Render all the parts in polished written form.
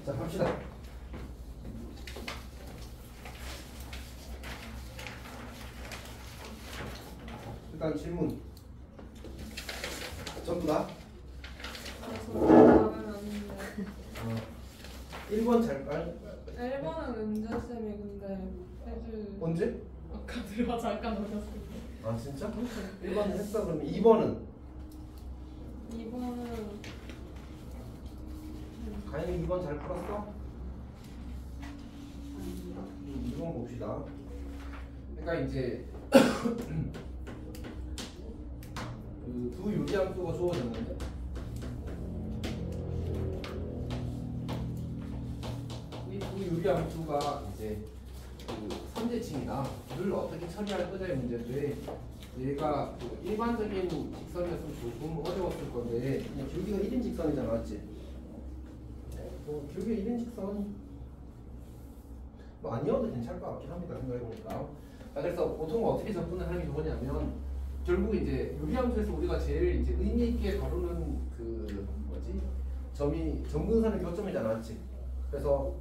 자, 갑시다. 일단 질문. 전부 다? 저는 아닌데. 1번 잘까요? 1번은 은재쌤이 근데 해줄. 언제? 아까 들어와 잠깐 오셨을 때. 아, 진짜? 1번은 했어. 그러면 2번은? 2번은 가인이 2번 잘 풀었어? 2번 봅시다. 그러니까 이제 그 두 유리함수가 주어졌는데 이 두 유리함수가 이제 그 선대칭이다.를 어떻게 처리할 거냐의 문제인데 얘가 그 일반적인 직선이었으면 조금 어려웠을 건데 그냥 길이가 1인 직선이잖아, 맞지? 길게 1인 직선 뭐 아니어도 괜찮을 것 같긴 합니다. 생각해보니까. 자, 그래서 보통 어떻게 접근을 하는 게 좋으냐면 결국 이제 유리함수에서 우리가 제일 이제 의미 있게 다루는 그 뭐지? 점이 점근선의 교점이잖아, 맞지? 그래서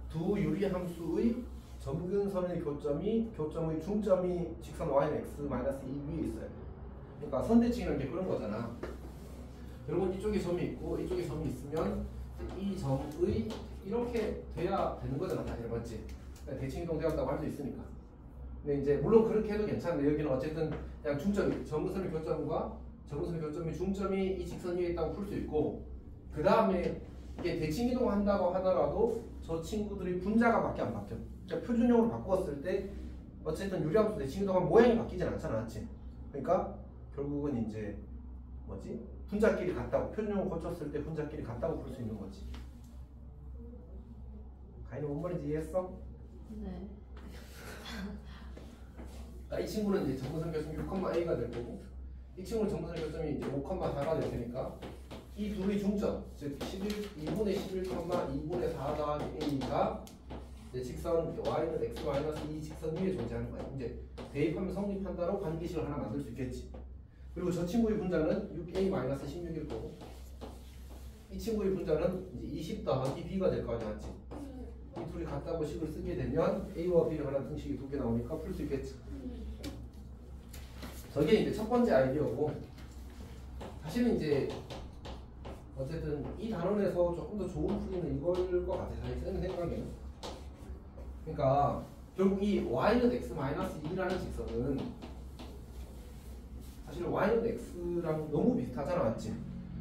두 유리함수의 점근선의 교점의 중점이 직선 y는 x-2 위에 있어요. 그러니까 선대칭이라는 게 그런 거잖아. 여러분 이쪽에 점이 있고 이쪽에 점이 있으면 이 점의 이렇게 돼야 되는 거잖아, 사실 맞지? 대칭이동 되었다고 할 수 있으니까. 근데 이제 물론 그렇게 해도 괜찮은데 여기는 어쨌든 그냥 중점, 점근선의 교점과 점근선의 교점의 중점이 이 직선 위에 있다고 풀 수 있고 그 다음에 이게 대칭이동 한다고 하더라도 저 친구들이 분자가 밖에 안 바뀌어. 그러니까 표준형으로 바꾸었을 때 어쨌든 유리함수 대칭이동하면 모양이 바뀌진 않잖아, 맞지? 그러니까 결국은 이제 뭐지? 분자끼리 같다고 표준형을 고쳤을 때 분자끼리 같다고 볼 수 있는 거지. 가인은 뭔 말인지 이해했어? 네. 이 친구는 이제 점근선 교점이 6,a가 될 거고 이 친구는 점근선 교점이 이제 5,4가 될 테니까 이 둘의 중점, 즉 2분의 11,2분의 4 더하기 a가 이제 직선 y는 x-2 직선 위에 존재하는 거야. 이제 대입하면 성립한다로 관계식을 하나 만들 수 있겠지. 그리고 저 친구의 분자는 6a-16일 거고 이 친구의 분자는 이제 20 더하기 b가 될 거 아니야, 맞지? 이 둘이 같다고 식을 쓰게 되면 a와 b를 관한 등식이 두 개 나오니까 풀 수 있겠지. 저게 이제 첫 번째 아이디어고 사실은 이제 어쨌든 이 단원에서 조금 더 좋은 풀이는 이걸 것 같아, 사실 쓰는 생각에는. 그러니까 결국 이 y는 x-2라는 직선은 사실 y는 x랑 너무 비슷하잖아, 맞지?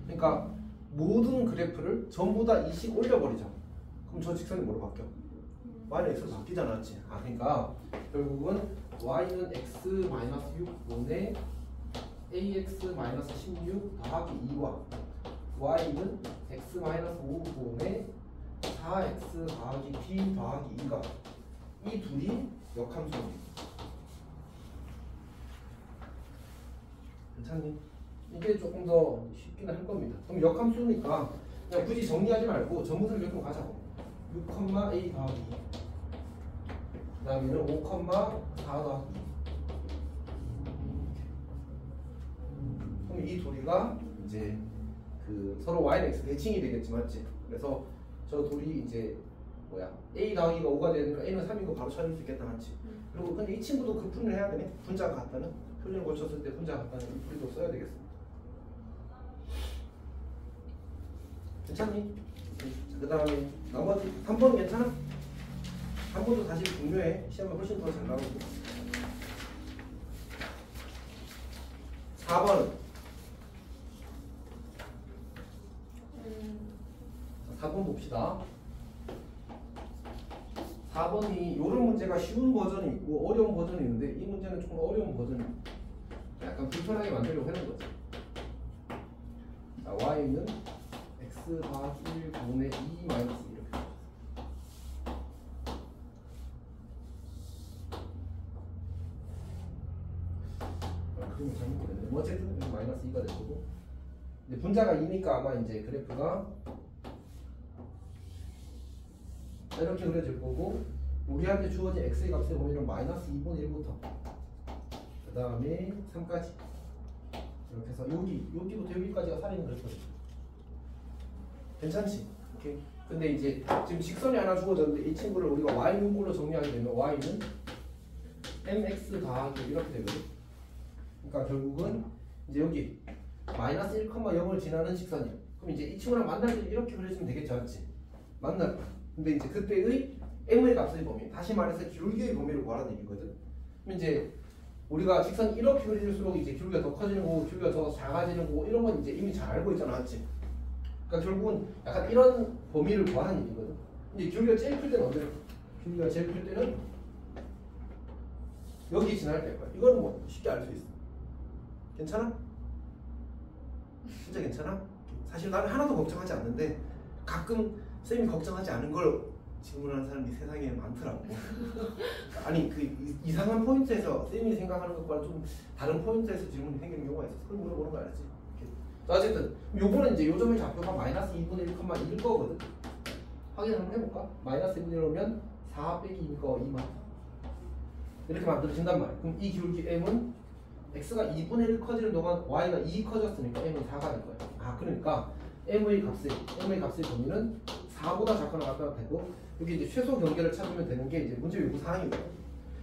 그러니까 모든 그래프를 전부 다 이식 올려버리자. 그럼 저 직선이 뭐로 바뀌어? y는 x로 바뀌잖아, 맞지? 그러니까 결국은 y는 x-6분의 ax-16 더하기 2와 y는 x-5분의 4x 더하기 b 더하기 2가 이 둘이 역함수입니다. 괜찮니? 이게 조금 더 쉽긴 할 겁니다. 그럼 역함수니까 그냥 굳이 정리하지 말고 전문을 몇 번 가자고. 6,a 더하기 2 그 다음에는 5,4 더하기 2 그럼 이 둘이가 이제 그 서로 y는 x 대칭이 되겠지, 맞지? 그래서 저 둘이 이제 뭐야 a 더하기가 5가 되니까 a는 3인 거 바로 찾을 수 있겠다, 맞지? 그리고 근데 이 친구도 그 풀이를 해야 되네. 분자가 같다는 표준을 고쳤을 때 분자가 같다는 이 풀이도 써야 되겠습니다. 괜찮니? 그 다음에 나머지 3번 괜찮아? 3번도 사실 중요해. 시험에 훨씬 더 잘 나오고. 4번은 4번 봅시다. 4번이 이런 문제가 쉬운 버전이 있고 어려운 버전이 있는데 이 문제는 조금 어려운 버전이 약간 불편하게 만들려고 하는 거지. 자, y는 x 더하기 1분의 2 마이너스 이렇게. 그림을 잘못 그렸네. 뭐 어쨌든 마이너스 2가 될 거고. 근데 분자가 2니까 아마 이제 그래프가 이렇게 그려질 거고 우리한테 주어진 x의 값에 보면 마이너스 2분의 1부터 그 다음에 3까지 이렇게 해서 여기부터 여기까지가 살아있는 그래프거든. 괜찮지? 오케이. 근데 이제 지금 직선이 하나 주어졌는데 이 친구를 우리가 y 분꼴로 정리하게 되면 y는 mx 더하기 이렇게 되거든. 그러니까 결국은 이제 여기 마이너스 1,0을 지나는 직선이야. 그럼 이제 이 친구랑 만날 때 이렇게 그려주면 되겠지, 않지? 만날. 근데 이제 그때의 m의 값의 범위, 다시 말해서 기울기의 범위를 구하라는 얘기거든. 그럼 이제 우리가 직선 이렇게 그릴수록 이제 기울기가 더 커지는 거고 기울기가 더 작아지는 거고 이런 건 이제 이미 잘 알고 있잖아, 맞지? 그러니까 결국은 약간 이런 범위를 구하는 얘기거든. 이제 기울기가 제일 클 때는 언제? 기울기가 제일 클 때는 여기 지날 때일 거야. 이거는 뭐 쉽게 알 수 있어. 괜찮아? 진짜 괜찮아? 사실 나는 하나도 걱정하지 않는데 가끔 쌤이 걱정하지 않은 걸 질문하는 사람이 세상에 많더라고. 아니 그 이상한 포인트에서 쌤이 생각하는 것과 좀 다른 포인트에서 질문이 생기는 경우가 있어서 그걸 물어보는 거 알지? 어쨌든 요거는 이제 요점의 좌표가 마이너스 2분의 1,1일 거거든. 확인 한번 해볼까? 마이너스 2분의 1 오면 4 빼기 2가 2만 이렇게 만들어진단 말이야. 그럼 이 기울기 m은 x가 2분의 1 커지는 동안 y가 2 커졌으니까 m은 4가 될 거야. 아 그러니까 m의 값의 범위는 4보다 작거나 같아도 되고 여기 이제 최소 경계를 찾으면 되는 게 이제 문제 요구 사항이고요.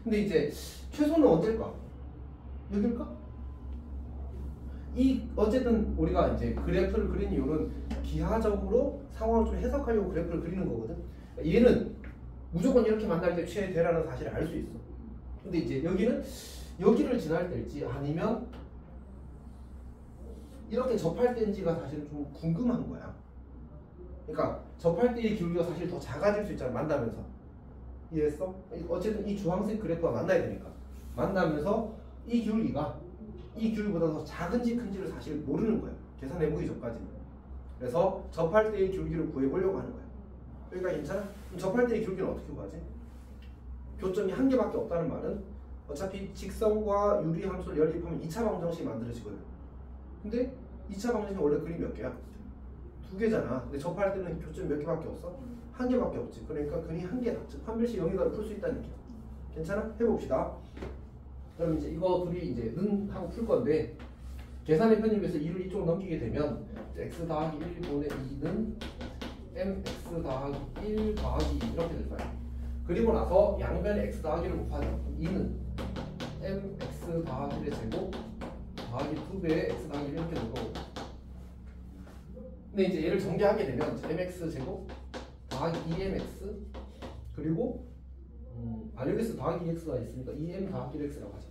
근데 이제 최소는 언제일까? 여기일까? 이 어쨌든 우리가 이제 그래프를 그리는 이유는 기하적으로 상황을 좀 해석하려고 그래프를 그리는 거거든. 얘는 무조건 이렇게 만날 때 최대라는 사실을 알 수 있어. 근데 이제 여기는 여기를 지날 때일지 아니면 이렇게 접할 때인지가 사실은 좀 궁금한 거야. 그러니까 접할 때의 기울기가 사실 더 작아질 수 있잖아, 만나면서. 이해했어? 어쨌든 이 주황색 그래프가 만나야 되니까 만나면서 이 기울기보다 더 작은지 큰지를 사실 모르는 거야. 계산해보기 전까지는. 그래서 접할 때의 기울기를 구해보려고 하는 거야. 여기가 괜찮아? 그럼 접할 때의 기울기는 어떻게 구하지? 교점이 한 개밖에 없다는 말은 어차피 직선과 유리함수를 연립하면 2차 방정식이 만들어지거든. 근데 2차 방정식이 원래 그림이 몇 개야? 2개잖아. 근데 접할 때는 교점이 몇 개밖에 없어? 한 개밖에 없지. 그러니까 근이 한 개다. 즉 판별식 영역을 풀 수 있다는 얘기야. 괜찮아? 해봅시다. 그럼 이제 이거 둘이 이제 는 하고 풀 건데 계산의 편입에서 2를 이쪽으로 넘기게 되면 x 더하기 1분의 2는 mx 더하기 1 더하기 2 이렇게 될 거야. 그리고 나서 양변에 x 더하기를 곱하죠. 2는 mx 더하기 1의 제곱 더하기 2배의 x 더하기 1 이렇게 될 거고. 근데 이제 얘를 전개하게 되면 mx 제곱 더하기 2mx 그리고 여기서 더하기 2x가 있으니까 2m 더하기 1x라고 하죠.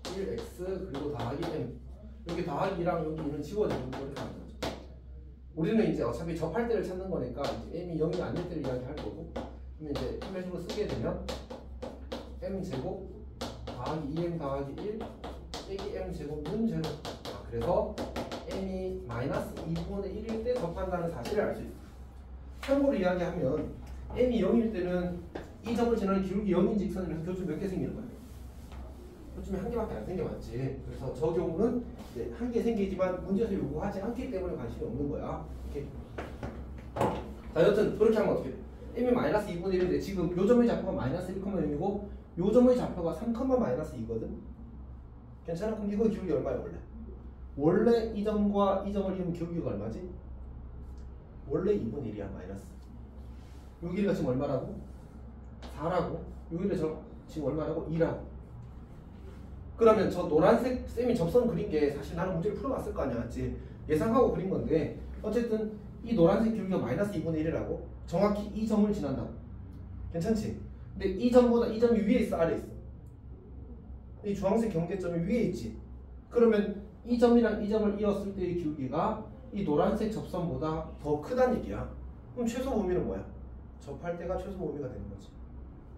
1x 그리고 더하기 m 여기 더하기랑 여기 2는 지워지는 거 이렇게 하는 거죠. 우리는 이제 어차피 접할 때를 찾는 거니까 이제 m이 0이 아닐 때를 이야기할 거고 그러면 이제 판별식으로 쓰게 되면 m 제곱 더하기 2m 더하기 1 빼기 m 제곱은 제로. 그래서 m이 마이너스 2분의 1일 때 접한다는 사실을 알 수 있어요. 참고로 이야기하면 m이 0일 때는 이 점을 지나는 기울기 0인 직선이라서 교점 몇 개 생기는 거예요? 교점이 한 개밖에 안 생겨봤지. 그래서 저 경우는 이제 한 개 생기지만 문제에서 요구하지 않기 때문에 관심이 없는 거야. 이렇게. 자, 여튼 그렇게 하면 어떻게 돼? m이 마이너스 2분의 1인데 지금 요 점의 좌표가 마이너스 1,0이고 요 점의 좌표가 3, 마이너스 2거든. 괜찮아? 그럼 이거 기울기 얼마야 원래? 원래 이 점과 이 점을 이으면 기울기가 얼마지? 원래 2분의 1이야 마이너스. 요 길이가 지금 얼마라고? 4라고. 요 길이가 지금 얼마라고? 2라고. 그러면 저 노란색 쌤이 접선 그린 게 사실 나는 문제를 풀어봤을 거 아니야, 맞지? 예상하고 그린 건데 어쨌든 이 노란색 기울기가 마이너스 2분의 1이라고. 정확히 이 점을 지난다. 괜찮지? 근데 이 점보다 이 점이 위에 있어, 아래 있어? 이 주황색 경계점이 위에 있지. 그러면 이 점이랑 이 점을 이었을 때의 기울기가 이 노란색 접선보다 더 크다는 얘기야. 그럼 최소 범위는 뭐야? 접할 때가 최소 범위가 되는 거지.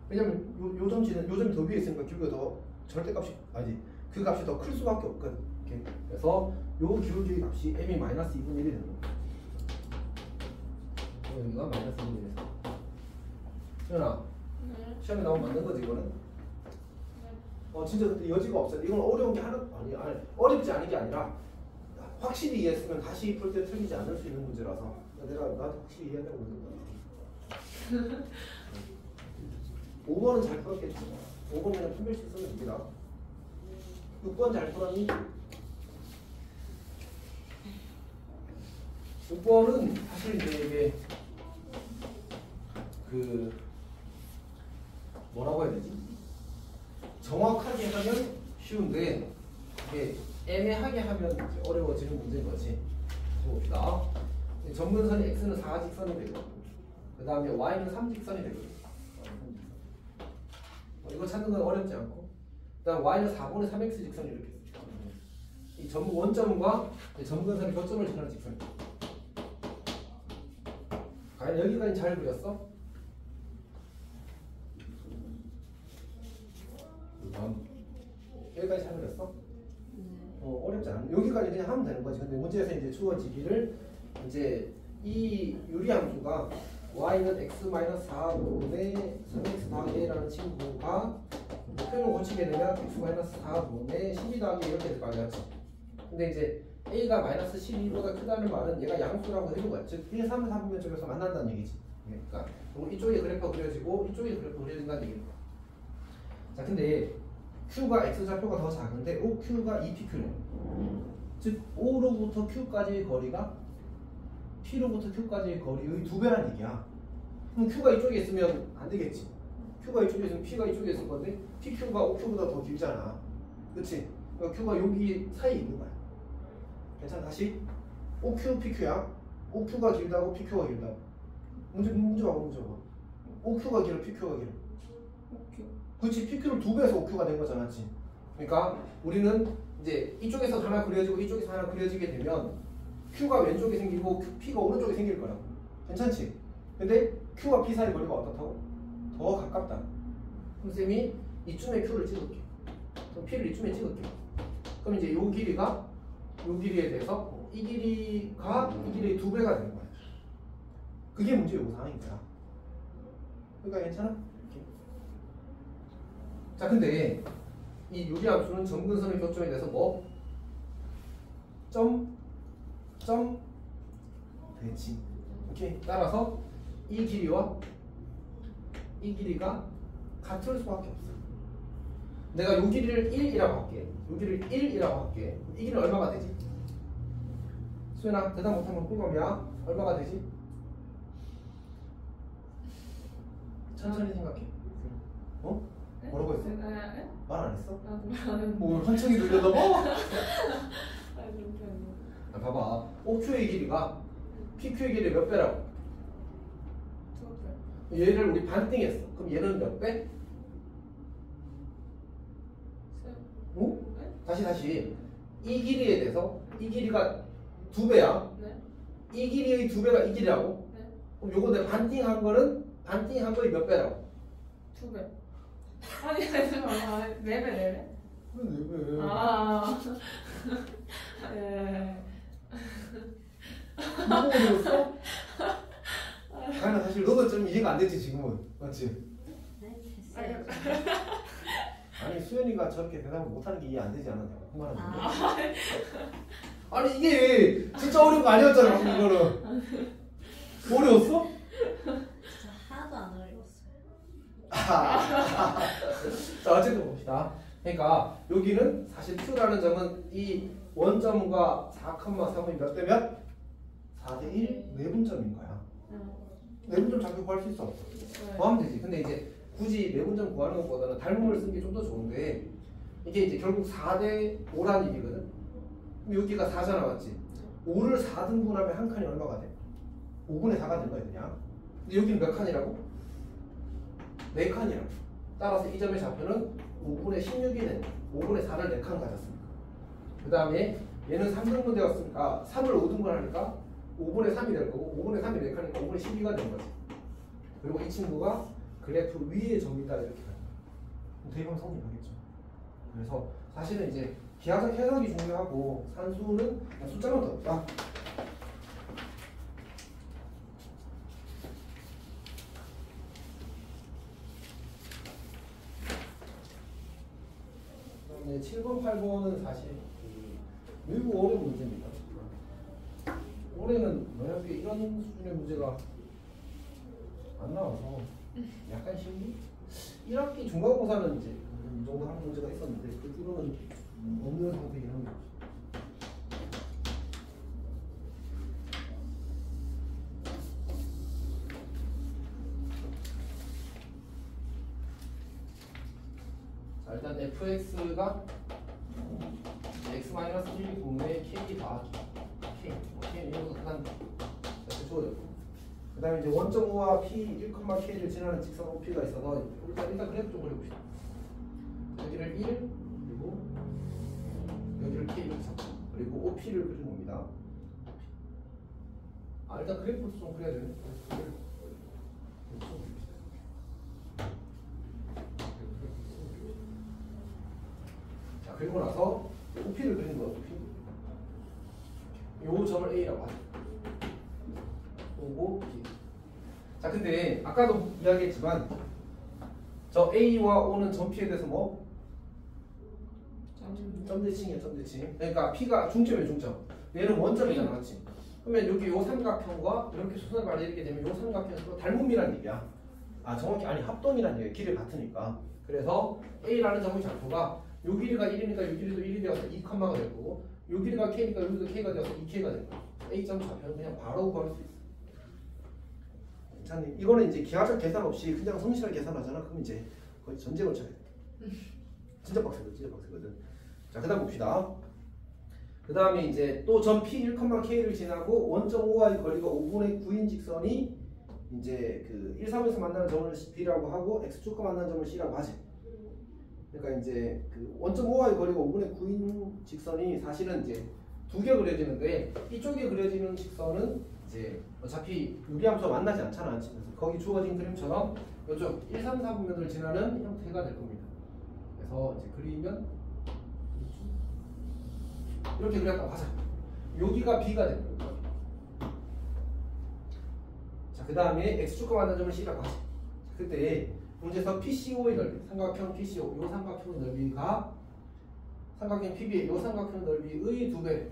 왜냐면 요 점치는 요 점이 더 위에 있으니까 기울기가 더 절대값이 아니 그 값이 더 클 수밖에 없거든. 이렇게. 그래서 요 기울기 값이 m이 마이너스 2분의 1이 되는 거야. 여기가 마이너스 2분의 1에서. 현아, 네. 시험에 나오면 맞는 거지 이거는? 진짜 근데 여지가 없어요. 이건 어려운 게 하나 아니 어렵지 않은 게 아니라 확실히 이해했으면 다시 풀 때 틀리지 않을 수 있는 문제라서 내가 나한테 확실히 이해하려고 그러는 거야. 5번은 잘 풀었겠지. 5번 그냥 판별식 쓰면 됩니다. 6번 잘 풀었니? 6번은 사실 이제 이게 그 뭐라고 해야 되지? 정확하게 하면 쉬운데 이게 애매하게 하면 이제 어려워지는 문제인 거지. 봅시다. 점근선이 x는 4직선이 되고 그 다음에 y는 3직선이 되거든. 이거 찾는 건 어렵지 않고 그 다음 y는 4분의 3x 직선이 이렇게 있어. 이 점 원점과 점근선의 교점을 지나는 직선. 과연 여기까지 잘 그렸어? 여기까지 잘 그렸어? 어렵지 않아. 여기까지 그냥 하면 되는 거지. 근데 문제에서 이제 주어지기를 이제 이 유리함수가 y는 x-4분의 3x 더하기 a라는 친구가 표현을 고치게 되면 x-4분의 12 더하기 a 이렇게 될 거 아니었지. 근데 이제 a가 마이너스 12보다 크다는 말은 얘가 양수라고 해준 거야. 즉 1, 3, 4분면 쪽에서 만난다는 얘기지. 그러니까 이쪽에 그래프가 그려지고 이쪽에 그래프가 그려진다는 얘기야. 자, 근데 Q가 X좌표가 더 작은데 OQ가 2PQ네. 즉 O로부터 Q까지의 거리가 P로부터 Q까지의 거리의 2배란 얘기야. 그럼 Q가 이쪽에 있으면 안 되겠지. Q가 이쪽에 있으면 P가 이쪽에 있을 건데 PQ가 OQ보다 더 길잖아. 그치? 그러니까 Q가 여기 사이에 있는 거야. 괜찮아? 다시 OQ, PQ야. OQ가 길다고 PQ가 길다고. 문제 봐봐, 문제 봐봐. OQ가 길어, PQ가 길어. 그렇지, PQ를 2배에서 OQ가 된 거잖아. 그치? 그러니까 우리는 이제 이쪽에서 하나 그려지고 이쪽에서 하나 그려지게 되면 Q가 왼쪽에 생기고 P가 오른쪽에 생길 거라고. 괜찮지? 근데 Q와 P 사이 거리가 어떻다고? 더 가깝다. 그럼 쌤이 이쯤에 Q를 찍을게. 그럼 P를 이쯤에 찍을게. 그럼 이제 요 길이가 요 길이에 대해서 이 길이가 이 길이의 2배가 되는 거야. 그게 문제 요구사항인 거야. 그러니까 괜찮아? 자, 근데 이 유리함수는 점근선의 교점에 대해서 뭐? 점 대칭. 오케이. 따라서 이 길이와 이 길이가 같을 수밖에 없어. 내가 이 길이를 1이라고 할게. 이 길이를 1이라고 할게. 이 길이는 얼마가 되지? 수연아, 대답 못하면 꿀밤이야. 얼마가 되지? 천천히 생각해. 어? 뭐라고 했어? 말 안 했어? 뭐 한청이 들려다봐? 봐봐. OQ의 길이가 PQ의 길이 몇 배라고? 얘를 우리 반띵했어. 그럼 얘는 몇 배? 어? 다시. 이 길이에 대해서 이 길이가 2배야. 네. 이 길이의 2배가 이 길이라고? 네. 그럼 요거 내가 반띵한 거는 반띵한 거의 몇 배라고? 2배. 아니, 4배, 4배? 왜 4배? 아. 예. 이거 배웠어? 아니, 나 사실 너도 좀 이해가 안 되지, 지금은. 맞지? 네, 됐어요. 아니, 수연이가 저렇게 대답을 못하는 게 이해 안 되지 않아? 내가 그 말하는 아, 아니, 이게 진짜 어려운 거 아니었잖아, 방금 이거는. 어려웠어? 진짜 하나도 안 어려웠어요. 자, 어쨌든 봅시다. 그러니까 여기는 사실 Q라는 점은 이 원점과 4,3이 몇 대 몇? 4대 1 내분점인 거야. 내분점 자꾸 구할 수 있어. 구하면 되지. 근데 이제 굳이 내분점 구하는 것보다는 닮음을 쓰는 게 좀 더 좋은데 이게 이제 결국 4대 5라는 얘기거든. 그럼 여기가 4잖아, 맞지? 5를 4등분하면 한 칸이 얼마가 돼? 5분의 4가 된 거야, 그냥. 근데 여기는 몇 칸이라고? 4칸이라고. 따라서 이 점의 좌표는 5분의 16이 되는 거야. 5분의 4를 4칸 가졌으니까. 그 다음에 얘는 3등분 되었으니까 3을 5등분 하니까 5분의 3이 될 거고 5분의 3이 4칸이니까 5분의 12가 된 거지. 그리고 이 친구가 그래프 위의 점이다 이렇게 가는 거야. 대입하면 성립하겠죠. 그래서 사실은 이제 기하적 해석이 중요하고 산수는 숫자만 더 없다. 그다음에 7번, 8번은 사실 매우 어려운 문제입니다. 올해는 만약에 이런 수준의 문제가 안 나와서 약간 신기? 1학기 중간고사는 이제 이 정도 하는 문제가 있었는데 그 뒤로는 없는 상태이긴 합니다. 자, 일단 fx가 x-1 분의 k 더하기 k, k는 이런 것도 한다. 이렇게 주어졌고, 그 다음에 이제 1.5와 p 1,k를 지나는 직선 OP가 있어서 일단 그래프 좀 그려봅시다. 여기를 1, 그리고 여기를 k를 잡고, 그리고 OP를 그리는 겁니다. 아, 일단 그래프부터 좀 그려야 되네. 자, 그리고 나서 OP를 그리는 거야. OP. 요 점을 A라고 하죠. 오고 B. 자, 근데 아까도 이야기했지만 저 A와 O는 점 P에 대해서 뭐? 점대칭이야, 점대칭. 그러니까 P가 중점이에요, 중점. 얘는 원점이잖아, 맞지? 그러면 여기 요 삼각형과 이렇게 수선을 이렇게 되면 요 삼각형은 서로 닮음이란 얘기야. 아, 정확히 아니 합동이란 얘기야. 길이 같으니까. 그래서 A라는 점의 좌표가 요 길이가 1이니까 요 길이도 1이 되어서 2컴마가 될 거고, 요 길이가 K니까 여기도 K가 되어서 2K가 될 거야. A점 좌표는 그냥 바로 구할 수 있어. 괜찮니? 이거는 이제 기하적 계산 없이 그냥 성실하게 계산하잖아. 그럼 이제 거의 전제로 쳐야 돼. 진짜 빡세거든, 진짜 빡세거든. 자, 그다음 봅시다. 그 다음에 이제 또 점 P 1,K를 지나고 1.5와의 거리가 5분의 9인 직선이 이제 그 1, 3에서 만나는 점을 B라고 하고 X축과 만나는 점을 C라고 하지. 그러니까 이제 그 1.5와의 거리가 5분의 9인 직선이 사실은 이제 두 개 그려지는데, 이쪽에 그려지는 직선은 이제 어차피 유리함수와 만나지 않잖아. 그래서 거기 주어진 그림처럼 이쪽 1, 3, 4분면을 지나는 형태가 될 겁니다. 그래서 이제 그리면 이렇게 그렸다고 하자. 여기가 B가 되는 거예요. 자, 그 다음에 X축과 만나는 점을 C라고 하자. 그때 문제에서 PCO의 넓이, 삼각형 PCO, 이 삼각형 넓이가 삼각형 PB의 이 삼각형 넓이의 2배.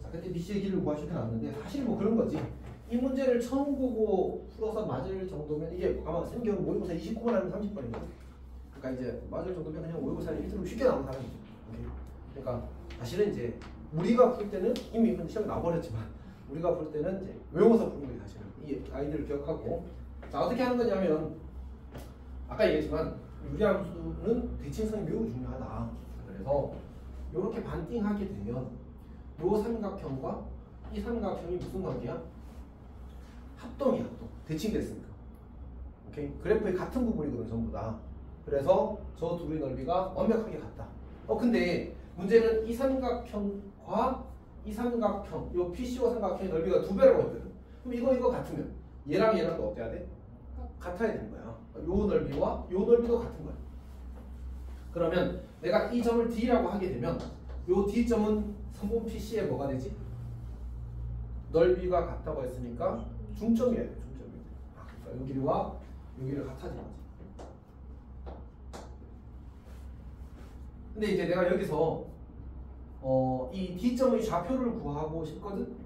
자, 근데 BC의 길을 구하시켜 놨는데 사실 뭐 그런 거지. 이 문제를 처음 보고 풀어서 맞을 정도면, 이게 아마 생겨는 모의고사 29번 하면 30번이거든. 그러니까 이제 맞을 정도면 그냥 모의고사를 1등으로 쉽게 나오는 사람이죠. 오케이? 그러니까 사실은 이제 우리가 풀 때는 이미 시험 나버렸지만, 우리가 풀 때는 이제 외워서 푸는 거예요. 사실은 이 아이들을 기억하고. 자, 어떻게 하는 거냐면 아까 얘기했지만 유리함수는 대칭성이 매우 중요하다. 그래서 이렇게 반띵하게 되면 이 삼각형과 이 삼각형이 무슨 관계야? 합동이야, 합동. 대칭됐으니까. 오케이? 그래프의 같은 부분이거든, 전부 다. 그래서 저 둘의 넓이가 완벽하게 같다. 근데 문제는 이 삼각형과 이 삼각형, 요 PCO 삼각형의 넓이가 2배라고 했거든. 그럼 이거 같으면 얘랑 얘랑도 어때야 돼? 같아야 되는 거야. 요 넓이와 요 넓이도 같은 거야. 그러면 내가 이 점을 D라고 하게 되면 요 D점은 성분 PC에 뭐가 되지? 넓이가 같다고 했으니까 중점이어야 돼, 중점이. 그러니까 여기와 여기를 같아지는 거지. 근데 이제 내가 여기서 이 D점의 좌표를 구하고 싶거든?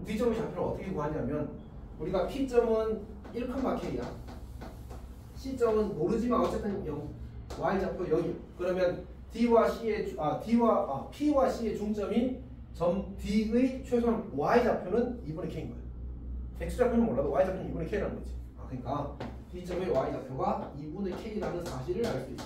D점의 좌표를 어떻게 구하냐면, 우리가 P점은 1,K야. C점은 모르지만 어쨌든 0. Y좌표 0이야. 그러면 P와 C의 중점인 점 D의 최소한 Y좌표는 2분의 K인 거야. X좌표는 몰라도 Y좌표는 2분의 K라는 거지. 그러니까 D점의 Y좌표가 2분의 K라는 사실을 알 수 있어.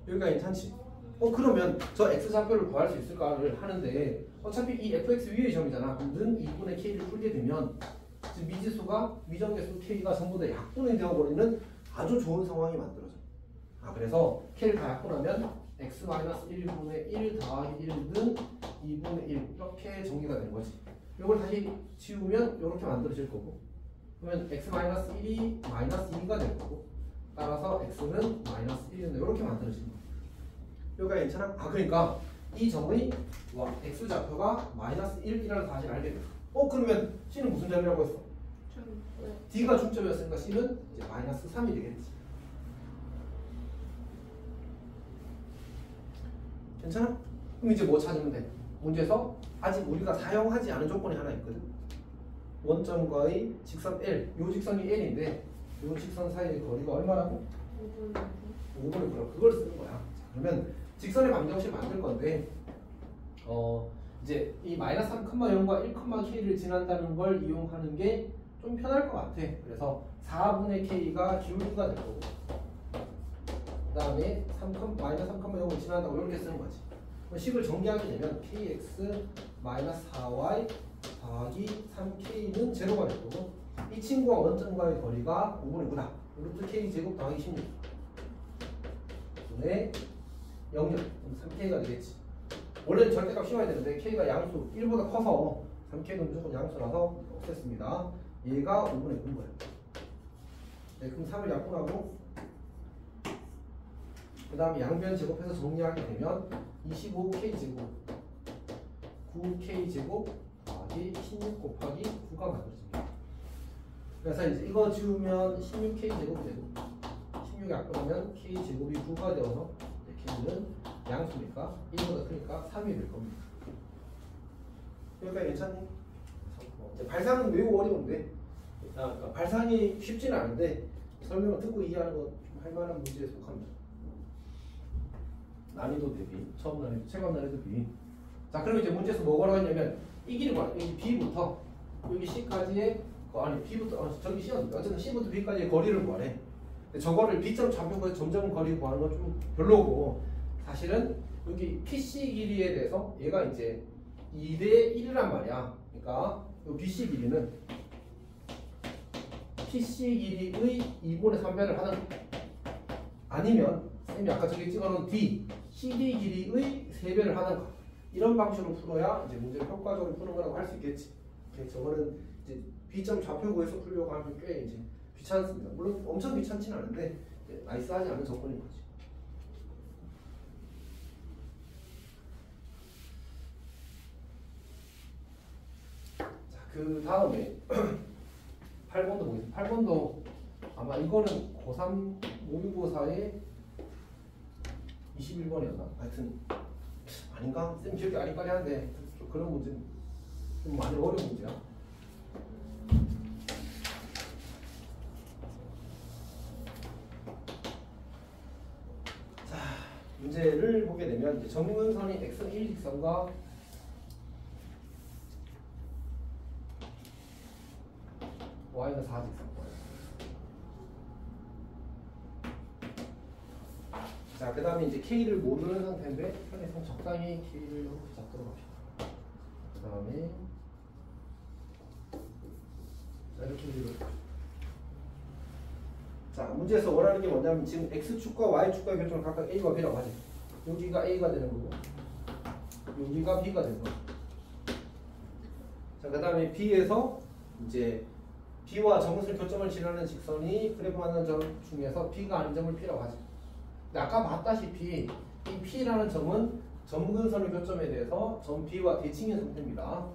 여기가 괜찮지? 그러면 저 X좌표를 구할 수 있을까를 하는데, 어차피 이 fx 위의 점이잖아. 는 2분의 K를 풀게 되면 지금 미지수가 위정계수 K가 전부 다 약분이 되어버리는 아주 좋은 상황이 만들어져. 그래서 K를 다 약분하면 x-1분의 1 더하기 1는 2분의 1 이렇게 정리가 되는 거지. 이걸 다시 지우면 이렇게 만들어질 거고, 그러면 x-1이 -2가 될 거고, 따라서 x는 -1이었네. 이렇게 만들어지는 거야. 여기가 괜찮아? 그러니까 이 점의 x좌표가 -1이라는 사실을 알게 돼. 그러면 C는 무슨 점이라고 했어? D가 중점이었으니까 C는 이제 -3이 되겠지. 괜찮아? 그럼 이제 뭐 찾으면 돼? 문제에서 아직 우리가 사용하지 않은 조건이 하나 있거든. 원점과의 직선 L, 요 직선이 L인데 요 직선 사이의 거리가 얼마라고? 5분의 9. 그걸 쓰는 거야. 그러면 직선의 방정식을 만들 건데, 이제 이 -3,0과 1,K를 지난다는 걸 이용하는 게 좀 편할 것 같아. 그래서 4분의 K가 기울기가 될 거고 그 다음에 3,-3,0을 지난다고 이렇게 쓰는 거지. 그럼 식을 정리하게 되면 kx 마이너스 4y 더하기 3k는 제로가 될 거고 이 친구와 원점과의 거리가 5분의 9다. 루트 k 제곱 더하기 16 분의 0열 그럼 3k가 되겠지. 원래는 절대값 씌워야 되는데 k가 양수 1보다 커서 3k는 무조건 양수라서 없앴습니다. 얘가 5분의 9인 거예요. 네, 그럼 3을 약분하고 그 다음에 양변 제곱해서 정리하게 되면 25k 제곱 9k 제곱 더하기 16 곱하기 9가 만들어집니다. 그래서 이제 이거 지우면 16k 제곱이 되고 16에 약분하면 k 제곱이 9가 되어서 k는 양수니까 1보다 크니까 3이 될 겁니다. 여기까지 괜찮니? 이제 발상은 매우 어려운데 그러니까 발상이 쉽지는 않은데 설명을 듣고 이해하는 건 좀 할만한 문제에 속합니다. 난이도 대비, 처음 난이도, 체감 난이도 비. 자, 그럼 이제 문제에서 뭐라고 했냐면 이 길이 뭐야? 여기 B부터 여기 C까지의 아니 B부터 저기 C였는데 어쨌든 C부터 B까지의 거리를 구하래. 근데 저거를 B점 좌표에서 점점 거리 구하는 건 좀 별로고 사실은 여기 PC 길이에 대해서 얘가 이제 2대 1이란 말이야. 그러니까 이 BC 길이는 PC 길이의 2분의 3배를 하는 아니면 쌤이 아까 저기 찍어놓은 D, CD 길이의 3배를 하는 거 이런 방식으로 풀어야 이제 문제를 효과적으로 푸는 거라고 할 수 있겠지. 저거는 이제 B점 좌표 구해서 풀려고 하면 꽤 이제 귀찮습니다. 물론 엄청 귀찮지는 않은데 나이스하지 않은 조건인 거지. 자, 그 다음에 8번도 보겠습니다. 8번도 아마 이거는 고3 모의고사의 21번이었나? 하여튼 아닌가? 쌤 기억이 아리까리한데 좀 그런 문제 좀 많이 어려운 문제야. 자, 문제를 보게 되면 이제 정근선이 x는 1직선과 y는 4직선. 자, 그 다음에 이제 K를 모르는 상태인데 편에서 적당히 K를 이렇게 잡도록 합시다. 그 다음에 자, 이렇게 이루어집니다. 자, 문제에서 원하는 게 뭐냐면 지금 X축과 Y축과의 결정을 각각 A와 B라고 하죠. 여기가 A가 되는 거고 여기가 B가 되는 거고. 자, 그 다음에 B에서 이제 B와 정근선의 교점을 지나는 직선이 그래프 만나는 점 중에서 B가 아닌 점을 P라고 하죠. 아까 봤다시피 이 P라는 점은 점근선의 교점에 대해서 점 B와 대칭인 상태입니다.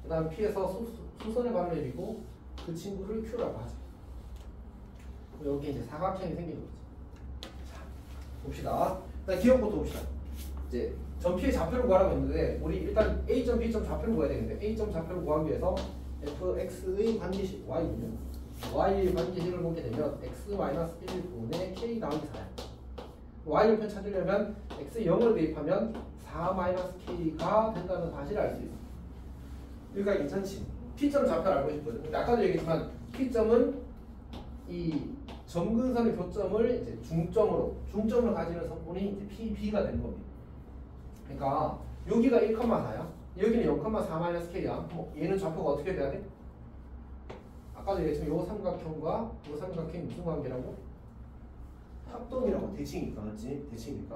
그 다음 P에서 수선의 반을 내리고 그 친구를 Q라고 하죠. 여기 이제 사각형이 생기는 거죠. 자, 봅시다. 일단 기억부터 봅시다. 이제 점 P의 좌표를 구하라고 했는데 우리 일단 A점, B점 좌표를 구해야 되는데 A점 좌표를 구하기 위해서 fx의 관계식 y군요. y의 관계식을 보게 되면 x-1분의 k 나오기 4야. y를 찾으려면 x 0을 대입하면 4-k가 된다는 사실을 알 수 있어. 여기가 괜찮지? P점 좌표를 알고 싶거든. 근데 아까도 얘기했지만 P점은 이 점근선의 교점을 이제 중점을 가지는 성분이 이제 PB가 되는 겁니다. 그러니까 여기가 1,4야. 여기는 0,4-k야. 얘는 좌표가 어떻게 돼야 돼? 아까도 얘기했지만 이 삼각형과 이 삼각형이 무슨 관계라고? 합동이라고. 대칭이니까, 맞지? 대칭이니까.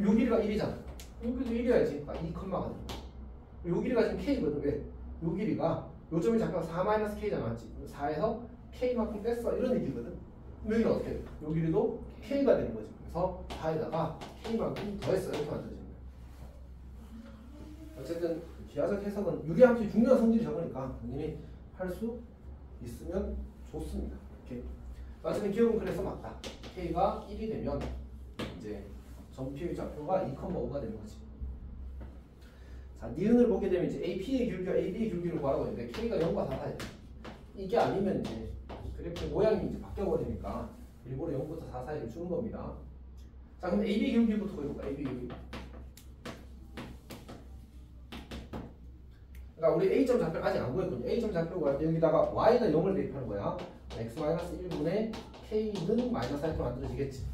요 길이가 1이잖아. 여기도 1이어야지. 그러니까 2,가 되는 요 길이가 지금 k거든. 왜? 요 길이가 요 점이 좌표가 4-k잖아, 맞지? 4에서 k만큼 뺐어. 이런 얘기거든. 여기는 어떻게 돼? 요 길이도 k가 되는 거지. 그래서 4에다가 k만큼 더했어. 이렇게 만들어집니다. 어쨌든 기하적 해석은 유리함수의 중요한 성질이 적으니까 당연히 할 수 있으면 좋습니다. 이렇게. 어쨌든 기억은 그래서 맞다. K가 1이 되면 이제 점P의 좌표가 2,5가 되는 거지. 자, 니은을 보게 되면 이제 AP의 길이와 AB의 길이를 구하라고 했는데 K가 0과 4다. 이게 아니면 이제 그래프의 모양이 이제 바뀌어버리니까 일부러 0부터 4 사이를 주는 겁니다. 자, 그럼 AB 길이부터 보여볼까? AB 길이. 그러니까 우리 A점 좌표 아직 안 구했거든요. A점 좌표가 여기다가 Y는 0을 대입하는 거야. X-1분의 K는 마이너스 이렇게 만들어지겠지.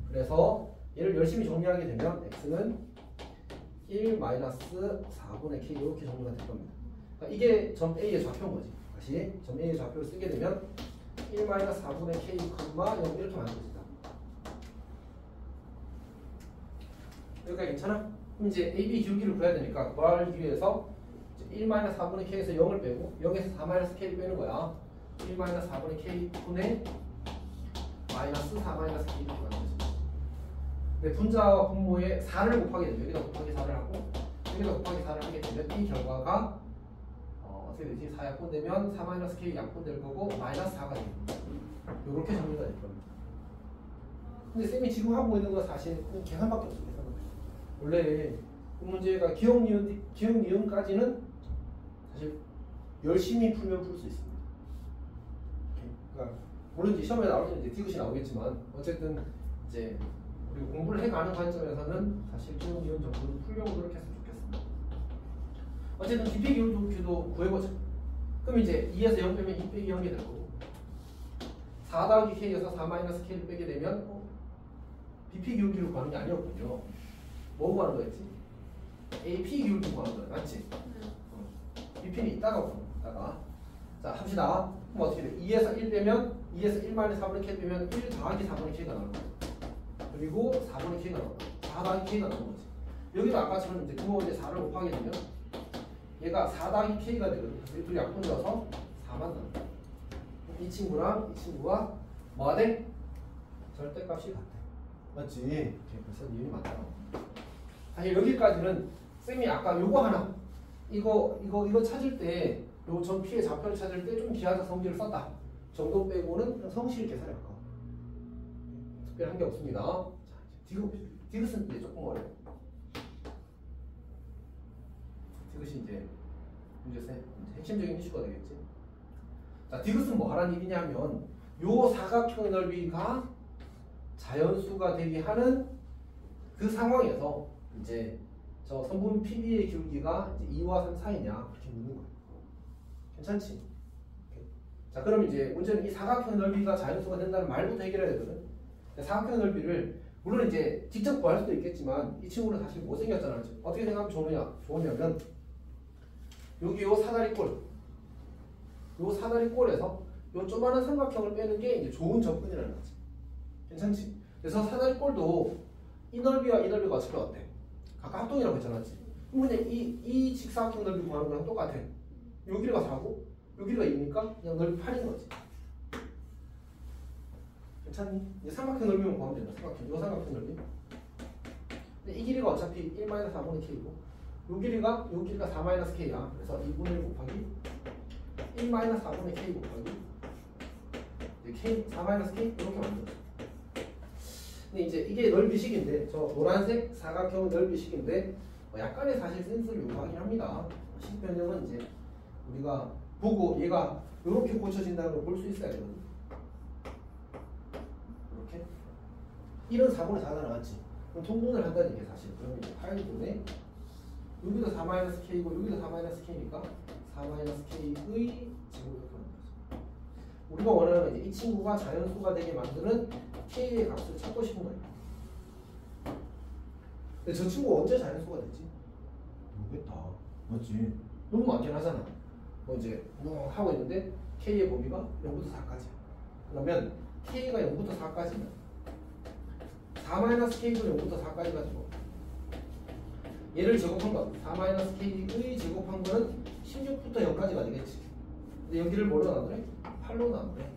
그래서 얘를 열심히 정리하게 되면 X는 1-4분의 K 이렇게 정리가 될 겁니다. 그러니까 이게 점 A의 좌표인 거지. 다시 점 A의 좌표를 쓰게 되면 1-4분의 K, 0 이렇게 만들어진다. 여기까지 괜찮아? 그럼 이제 AB 기울기를 구해야 되니까 구하기 위해서 1-4분의 K에서 0을 빼고 0에서 4-K를 빼는 거야. 1-4분의 K 분의 마이너스 4-K 이렇게 만들어진다. 근데 분자와 분모에 4를 곱하게 되면 여기다 곱하기 4를 하고 여기다 곱하기 4를 하게 되면 이 결과가 어떻게 되지? 4 약분되면 4-K 약분될 거고 마이너스 4가 됩니다. 이렇게 정리가 될 겁니다. 근데 쌤이 지금 하고 있는 건 사실 계산밖에 없어요. 계산밖에. 원래 그 문제가 기억 니은까지는 사실 열심히 풀면 풀 수 있습니다. 그러니까 물론 이제 시험에 나올 때는 이제 디귿이 나오겠지만 어쨌든 이제 우리 공부를 해가는 관점에서는 사실 기억 니은 정도는 풀려고 노력했으면 좋겠습니다. 어쨌든 기피 기울기도 구해보자. 그럼 이제 2에서 0 빼면 2 빼기 0이 될 거고 4 더하기 K에서 4-K를 빼게 되면 BP 기울기를 구하는 게 아니었군요. 뭐 구하는 거였지? AP 기울기 구하는 거야. 맞지? BP는 이따가 구하는 거야. 이따가. 자 합시다. 그럼 어떻게 돼? 2에서 1 빼면 2에서 1-4분의 K 빼면 1 더하기 4분의 K가 나올 거야. 그리고 4분의 K가 나올 거야. 4 더하기 K가 나오는 거지. 여기도 아까처럼 이제 구멍 이제 4를 곱하게 되면 얘가 4 더하기 K가 되거든. 그래서 이 둘이 약분되어서 4만 나온다. 이 친구랑 이 친구가 뭐가 돼? 절대값이 같아. 맞지? 그래서 니은이 맞다. 사실 여기까지는 쌤이 아까 요거 하나 이거 찾을 때 요 점 P의 좌표를 찾을 때 좀 기하자 성질을 썼다 정도 빼고는 그냥 성실 계산에 가까워. 특별한 게 없습니다. 자, 디귿은 이제 조금 어려워. 디귿이 이제 문제세 핵심적인 이슈가 되겠지. 자, 디귿은 뭐 하라는 얘기냐 하면 요 사각형의 넓이가 자연수가 되게 하는 그 상황에서 이제 저 선분 PB의 기울기가 이제 2와 3 사이냐 그렇게 묻는 거예요. 괜찮지? 자, 그럼 이제 문제는 이 사각형의 넓이가 자연수가 된다는 말부터 해결해야 되거든. 사각형의 넓이를 물론 이제 직접 구할 수도 있겠지만 이 친구는 사실 못생겼잖아. 어떻게 생각하면 좋으냐면 여기 요 사다리꼴 요 사다리꼴에서 요 조그마한 삼각형을 빼는 게 이제 좋은 접근이라는 거지. 괜찮지? 그래서 사다리꼴도 이 넓이와 이 넓이가 어차피 어때? 각각 합동이라고 했잖아. 그럼 그냥 이 직사각형 넓이 구하는 거랑 똑같아. 요 길이가 4고 요 길이가 2니까 그냥 넓이 8인 거지. 괜찮니? 이제 삼각형 넓이만 구하면 된다. 요 삼각형 넓이. 근데 이 길이가 어차피 1-4분의 K고 요 길이가 4-K야. 그래서 2분의 1 곱하기 1-4분의 K 곱하기 K 4-K 이렇게 만들어. 근데 이제 이게 넓이식인데 저 노란색 사각형 넓이식인데 약간의 사실 센스를 요구하긴 합니다. 식 변형은 이제 우리가 보고 얘가 이렇게 고쳐진다는 걸 볼 수 있어야 되거든. 이렇게 1은 4분의 4가 나왔지. 그럼 통분을 한다는 얘기 사실. 그러면 이제 8분의 여기도 4-K고 여기도 4-K니까 4-K의 제곱을 이렇게 만들었어. 우리가 원하는 이제 이 친구가 자연수가 되게 만드는 K의 값을 찾고 싶은 거예요. 근데 저 친구가 언제 자연수가 되지? 모르겠다. 맞지? 너무 많긴 하잖아. 뭐 이제 뭐 하고 있는데 K의 범위가 0부터 4까지야. 그러면 K가 0부터 4까지면 4-K도 0부터 4까지 가지고 얘를 제곱한 거 4-K의 제곱한 거는 16부터 0까지가 되겠지. 근데 여기를 뭐로 나누래? 8로 나누래.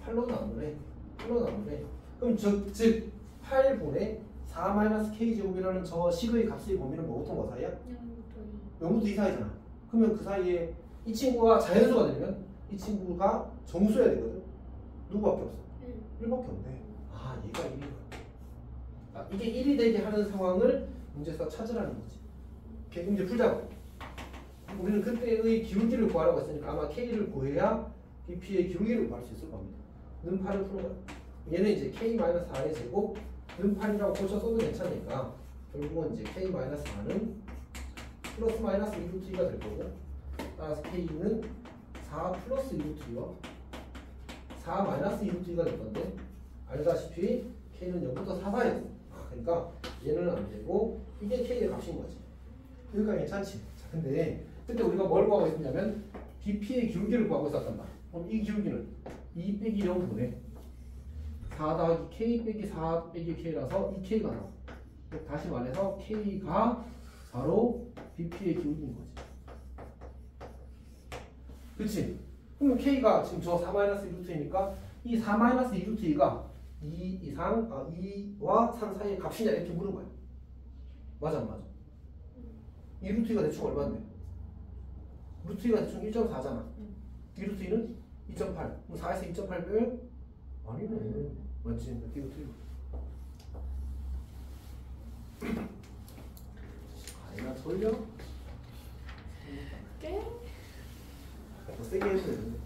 8로 나누래. 8로 나누래. 그럼 즉 8분의 4-K 제곱이라는 저 식의 값의 범위는 뭐부터 뭐 사이야? 0부터 2 사이잖아. 그러면 그 사이에 이 친구가 자연수가 되면 이 친구가 정수여야 되거든. 누구밖에 없어? 1밖에 없네. 아, 얘가 1이야. 아, 이게 1이 되게 하는 상황을 문제에서 찾으라는 거지. 오케이, 그럼 이제 풀자고. 우리는 그때의 기울기를 구하라고 했으니까 아마 K를 구해야 BP의 기울기를 구할 수 있을 겁니다. 는 8을 풀어봐요. 얘는 이제 K-4의 제곱 는 8이라고 고쳐 써도 괜찮으니까 결국은 이제 K-4는 플러스 마이너스 2루트 2가 될 거고 따라서 K는 4 플러스 2루트 2와 4 마이너스 2루트 2가 될 건데 알다시피 K는 0부터 4 사이였어. 그러니까 얘는 안 되고 이게 K의 값인 거지. 그러니까 괜찮지. 자, 근데 그때 우리가 뭘 구하고 있었냐면 BP의 기울기를 구하고 있었단 말이야. 그럼 이 기울기는 2 빼기 0분의 4 더하기 K 빼기 4 빼기 K라서 이 K가 나와. 다시 말해서 K가 바로 BP의 기울기인 거지. 그치? 그럼 K가 지금 저 4-2루트이니까 이 4-2루트2가 2 이상, 2와 3 사이의 값이냐 이렇게 물은 거야. 맞아 안 맞아? 2루트2가 대충 얼마인데? 루트2가 대충 1.4잖아. 2루트2는 2.8. 그럼 4에서 2.8 빼면? 아니네. 맞지? 이거 틀려. 아니나 돌려? 깨? 더 세게 해도 되는데.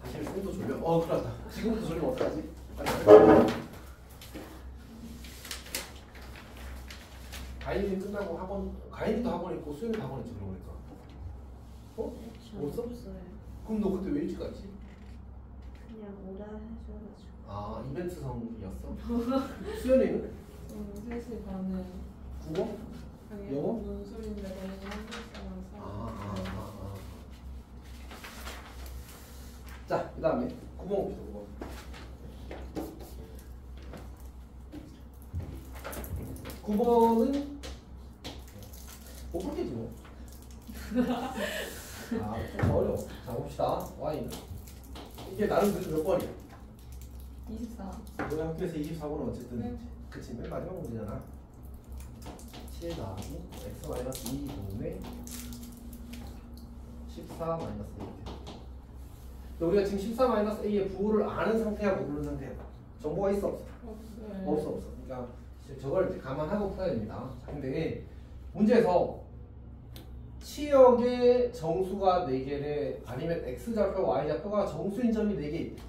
사실 쌤도 졸려. 큰일 났다. 지금부터 졸리면 어떡하지? 가인이 끝나고 학원, 가인이도 학원 있고 수연이도 학원 있지 그러니까. 없어? 없어요. 그럼 너 그때 왜 일찍 갔지? 그냥 오라 해줘가지고. 이벤트성이었어? 수연이는? 3시 반에 국어? 아니 영어? 논술인데 너무 한국사라서 자, 그 다음에 9번 봅시다. 9번은 못 풀겠지 뭐. 좀 어려워. 자, 봅시다. Y는 이게 나름 그래도 몇 번이야? 24. 너희 학교에서 24번은 어쨌든 네. 그치, 맨 마지막 문제잖아. 7 더하기 x 마이너스 2 분의 14 마이너스 A. 우리가 지금 14 마이너스 A의 부호를 아는 상태야, 모르는 상태야? 정보가 있어, 없어? 없어요. 없어. 그러니까 저걸 이제 감안하고 풀어야 됩니다. 자, 근데 문제에서 치역의 정수가 4개래 아니면 x좌표, y좌표가 정수인 점이 4개 있대.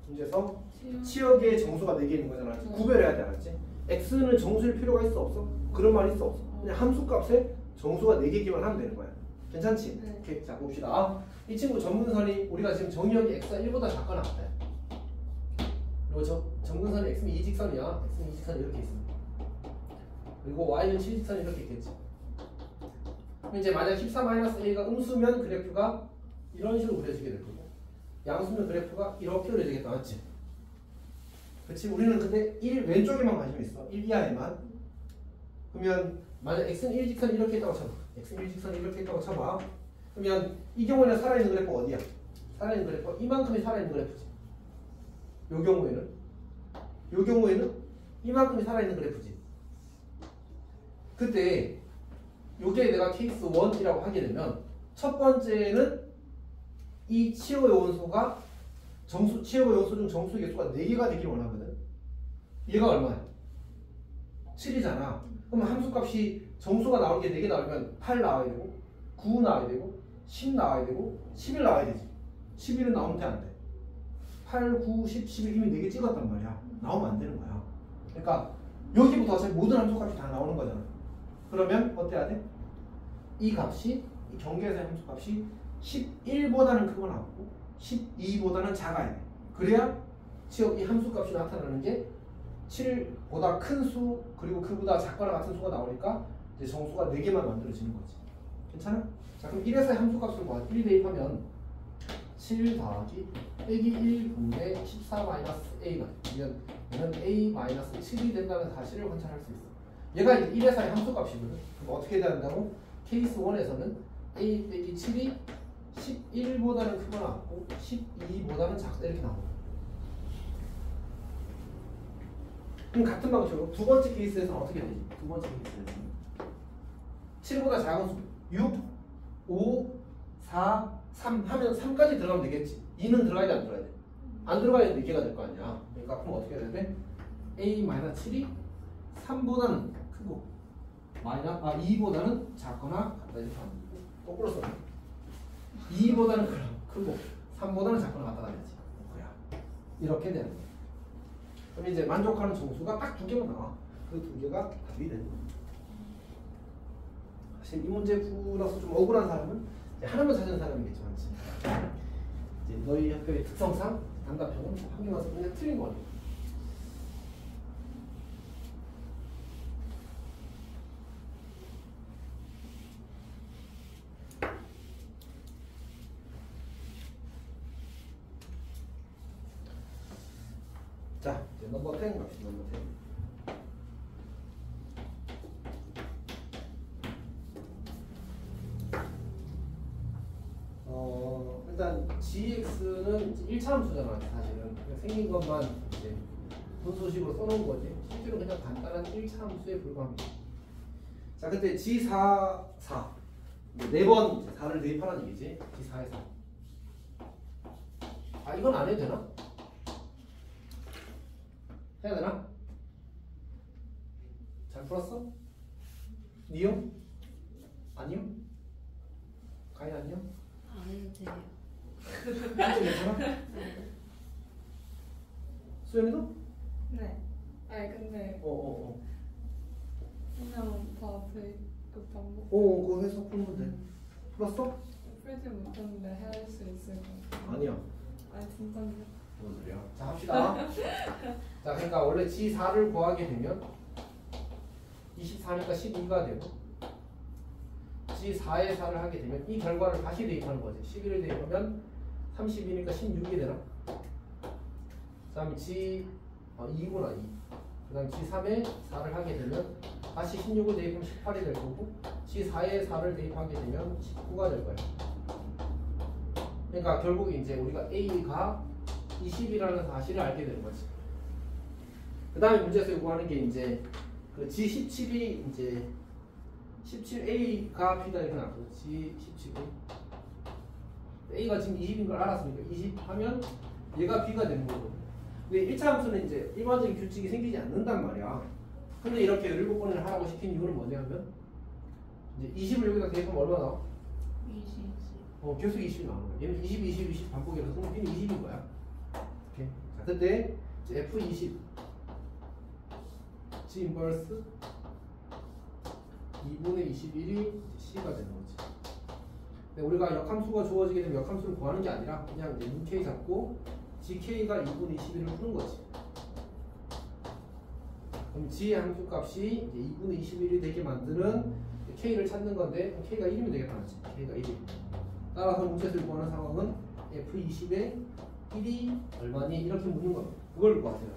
문제에서 치역의 정수가 4개 있는 거잖아. 구별해야 돼, 알았지? x는 정수일 필요가 있어, 없어? 그런 말 있어, 없어? 그냥 함수값에 정수가 4개기만 하면 되는 거야. 괜찮지? 네. 오케이, 자 봅시다. 이 친구 전분선이 우리가 지금 정의역이 x가 1보다 작거나 같아요. 그리고 정근선이 x는 이 직선이야. x는 이 직선이 이렇게 있습니다. 그리고 y는 7직선이 이렇게 있겠지. 그럼 이제 만약 14-a가 음수면 그래프가 이런 식으로 그려지게 될 거고, 양수면 그래프가 이렇게 그려지겠다, 맞지? 그렇지? 우리는 근데 1 왼쪽에만 관심 있어. 1 이하에만. 그러면 만약 x는 1직선이 이렇게 있다고 쳐봐. x는 1직선이 이렇게 있다고 쳐봐. 그러면 이 경우에는 살아있는 그래프가 어디야? 살아있는 그래프가 이만큼이 살아있는 그래프지. 요 경우에는 이만큼이 살아있는 그래프지. 그때 요게 내가 케이스 1이라고 하게 되면 첫 번째는 이 치어 요원소가 치어 요원소 중 정수 개수가 4개가 되길 원하거든. 얘가 얼마야? 7이잖아. 그러면 함수값이 정수가 나오는 게 4개 나오면 8 나와야 되고 9 나와야 되고 10 나와야 되고 11 나와야 되지. 11은 나오면 돼, 안 돼? 8, 9, 10, 11 이미 4개 찍었단 말이야. 나오면 안 되는 거야. 그러니까 여기부터 어차피 모든 함수값이 다 나오는 거잖아. 그러면 어때야 돼? 이 값이, 이 경계에서의 함수값이 11보다는 크거나 같고 12보다는 작아야 돼. 그래야 이 함수값이 나타나는 게 7보다 큰 수 그리고 그보다 작거나 같은 수가 나오니까 이제 정수가 4개만 만들어지는 거지. 괜찮아? 자, 그럼 1에서의 함수값을 봐. 1 대입하면 7 더하기 빼기 1분의 14-a가 되면 얘는 a-7이 된다는 사실을 관찰할 수 있어. 얘가 이제 1에서의 함수값이거든. 그럼 어떻게 돼야 한다고? 케이스 1에서는 a 빼기 7이 11보다는 크거나 같고 12보다는 작다 이렇게 나오는 거야. 그럼 같은 방식으로 두 번째 케이스에서는 어떻게 되지? 두 번째 케이스에서는 7보다 작은 수 6, 5, 4, 3 하면 3까지 들어가면 되겠지. 2는 들어가야 돼, 안 들어가야 돼? 안 들어가야 돼, 4개가 될 거 아니야. 그러니까 그럼 어떻게 해야 돼? a-7이 3보다는 크고 2보다는 작거나 같다 이렇게 하면 되고, 거꾸로 써요. 2보다는 크고 3보다는 작거나 같다 해야지. 이렇게 되는 거예요. 그럼 이제 만족하는 정수가 딱 두 개만 나와. 그 두 개가 답이 되는 거예요. 사실 이 문제 풀어서 좀 억울한 사람은 이제 하나만 찾은 사람이겠지만 이제 너희 학교의 특성상 단답형은 확인 와서 그냥 틀린 거니까. 자, 이제 넘버 10 갑시다. 넘버 10. 일단 gx는 1차 함수잖아, 사실은. 그러니까 생긴 것만 이제 분소식으로 써놓은 거지. 실제로 그냥 간단한 1차 함수에 불과합니다. 자, 그때 g4, 4. 4번 4를 대입하라는 얘기지. g4에 4. 아, 이건 안 해도 되나? 해야 되나? 잘 풀었어? 니요? 아니요? 가인 아니요? 안 해도 돼요. 괜찮아? 수연이도? 네. 아니 근데 그냥 다 그 반복. 그거 해서 풀면 돼. 풀었어? 풀지 못했는데 할 수 있을 것 같아요. 아니야. 아니 진짜요? 무슨 소리야? 자, 합시다. 자, 그러니까 원래 G4를 구하게 되면 24니까 12가 되고 G4에 4를 하게 되면 이 결과를 다시 대입하는 거지. 11을 대입하면 32니까 16이 되나? 그 다음에 G2구나 2. 그 다음 G3에 4를 하게 되면 다시 16을 대입하면 18이 될 거고 G4에 4를 대입하게 되면 19가 될 거야. 그러니까 결국 이제 우리가 A가 20이라는 사실을 알게 되는 거지. 그 다음에 문제에서 요구하는 게 이제 그 G17이 이제 17A가 P다 이렇게 나왔거든. G17A. A가 지금 20인 걸 알았으니까 20 하면 얘가 B가 되는 거거든. 근데 1차 함수는 이제 일반적인 규칙이 생기지 않는단 말이야. 근데 이렇게 7번을 하라고 시킨 이유는 뭐냐면 이제 20을 여기다 대입하면 얼마 나와? 20. 계속 20이 나오는 거야. 얘는 20, 20, 20 반복이라서 그럼 B는 20인 거야. 오케이. 자, 그때 이제 F20 G 인버스 2분의 21이 C가 되는 거지. 근데 우리가 역함수가 주어지게 되면 역함수를 구하는 게 아니라 그냥 이제 UK 잡고 GK가 2분의 21을 푸는 거지. 그럼 G의 함수값이 이제 2분의 21이 되게 만드는 K를 찾는 건데 K가 1이면 되겠다 맞지? K가 1이. 따라서 문제에서 요구하는 상황은 F20에 1이 얼마니? 이렇게 묻는 겁니다. 그걸 구하세요.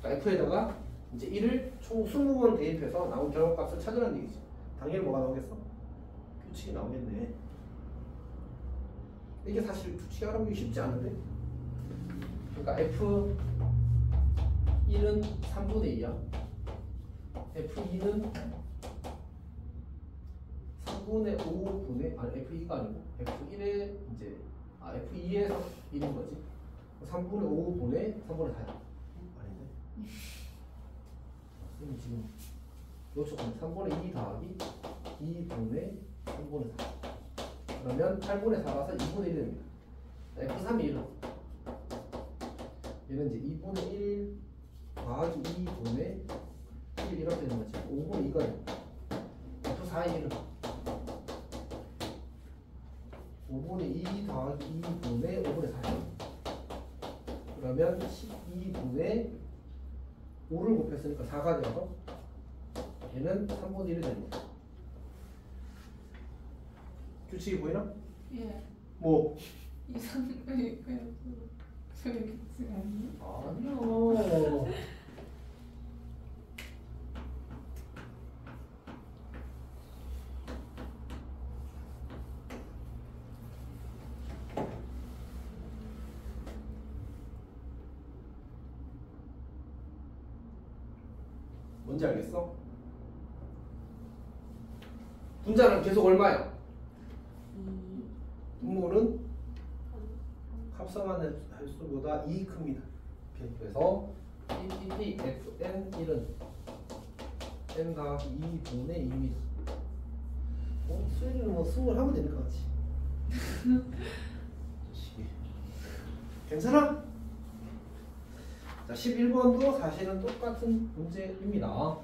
그러니까 F에다가 이제 1을 총 20번 대입해서 나온 결과값을 찾으라는 얘기지. 당연히 뭐가 나오겠어? 규칙이 나오겠네. 이게 사실 규칙이 알아보기 쉽지 않은데. 그러니까 F1은 3분의 2야. F2는 3분의 5분의 아니 F2가 아니고 F1에 이제 F2에서 1인 거지. 3분의 5분의 3분의 4야. 아닌데? 선생님 지금 요청하는 3분의 2 더하기 2분의 3분의 4. 그러면 8분의 4라서 2분의 1이 됩니다. F3이 1은 얘는 이제 2분의 1 더하기 2분의 1 이렇게 되는 거지. 5분의 2가 됩니다. F4의 1은 5분의 2 더하기 2분의 5분의 4야. 그러면 12분의 5를 곱했으니까 4가 되어서 얘는 3분의 1이 되는 거야. 규칙이 보이나? 예. 뭐? 이상하게 그냥 저게 규칙 아니에요? 아니요. 뭔지 알겠어? 분자는 계속 얼마야? 분모는 합성하는 횟수보다 2 큽니다. 그래서 Fn1은 n 더하기 2분의 2입니다. 수연이는 뭐 승을 하면 되니까 같이. 괜찮아? 11번도 사실은 똑같은 문제입니다.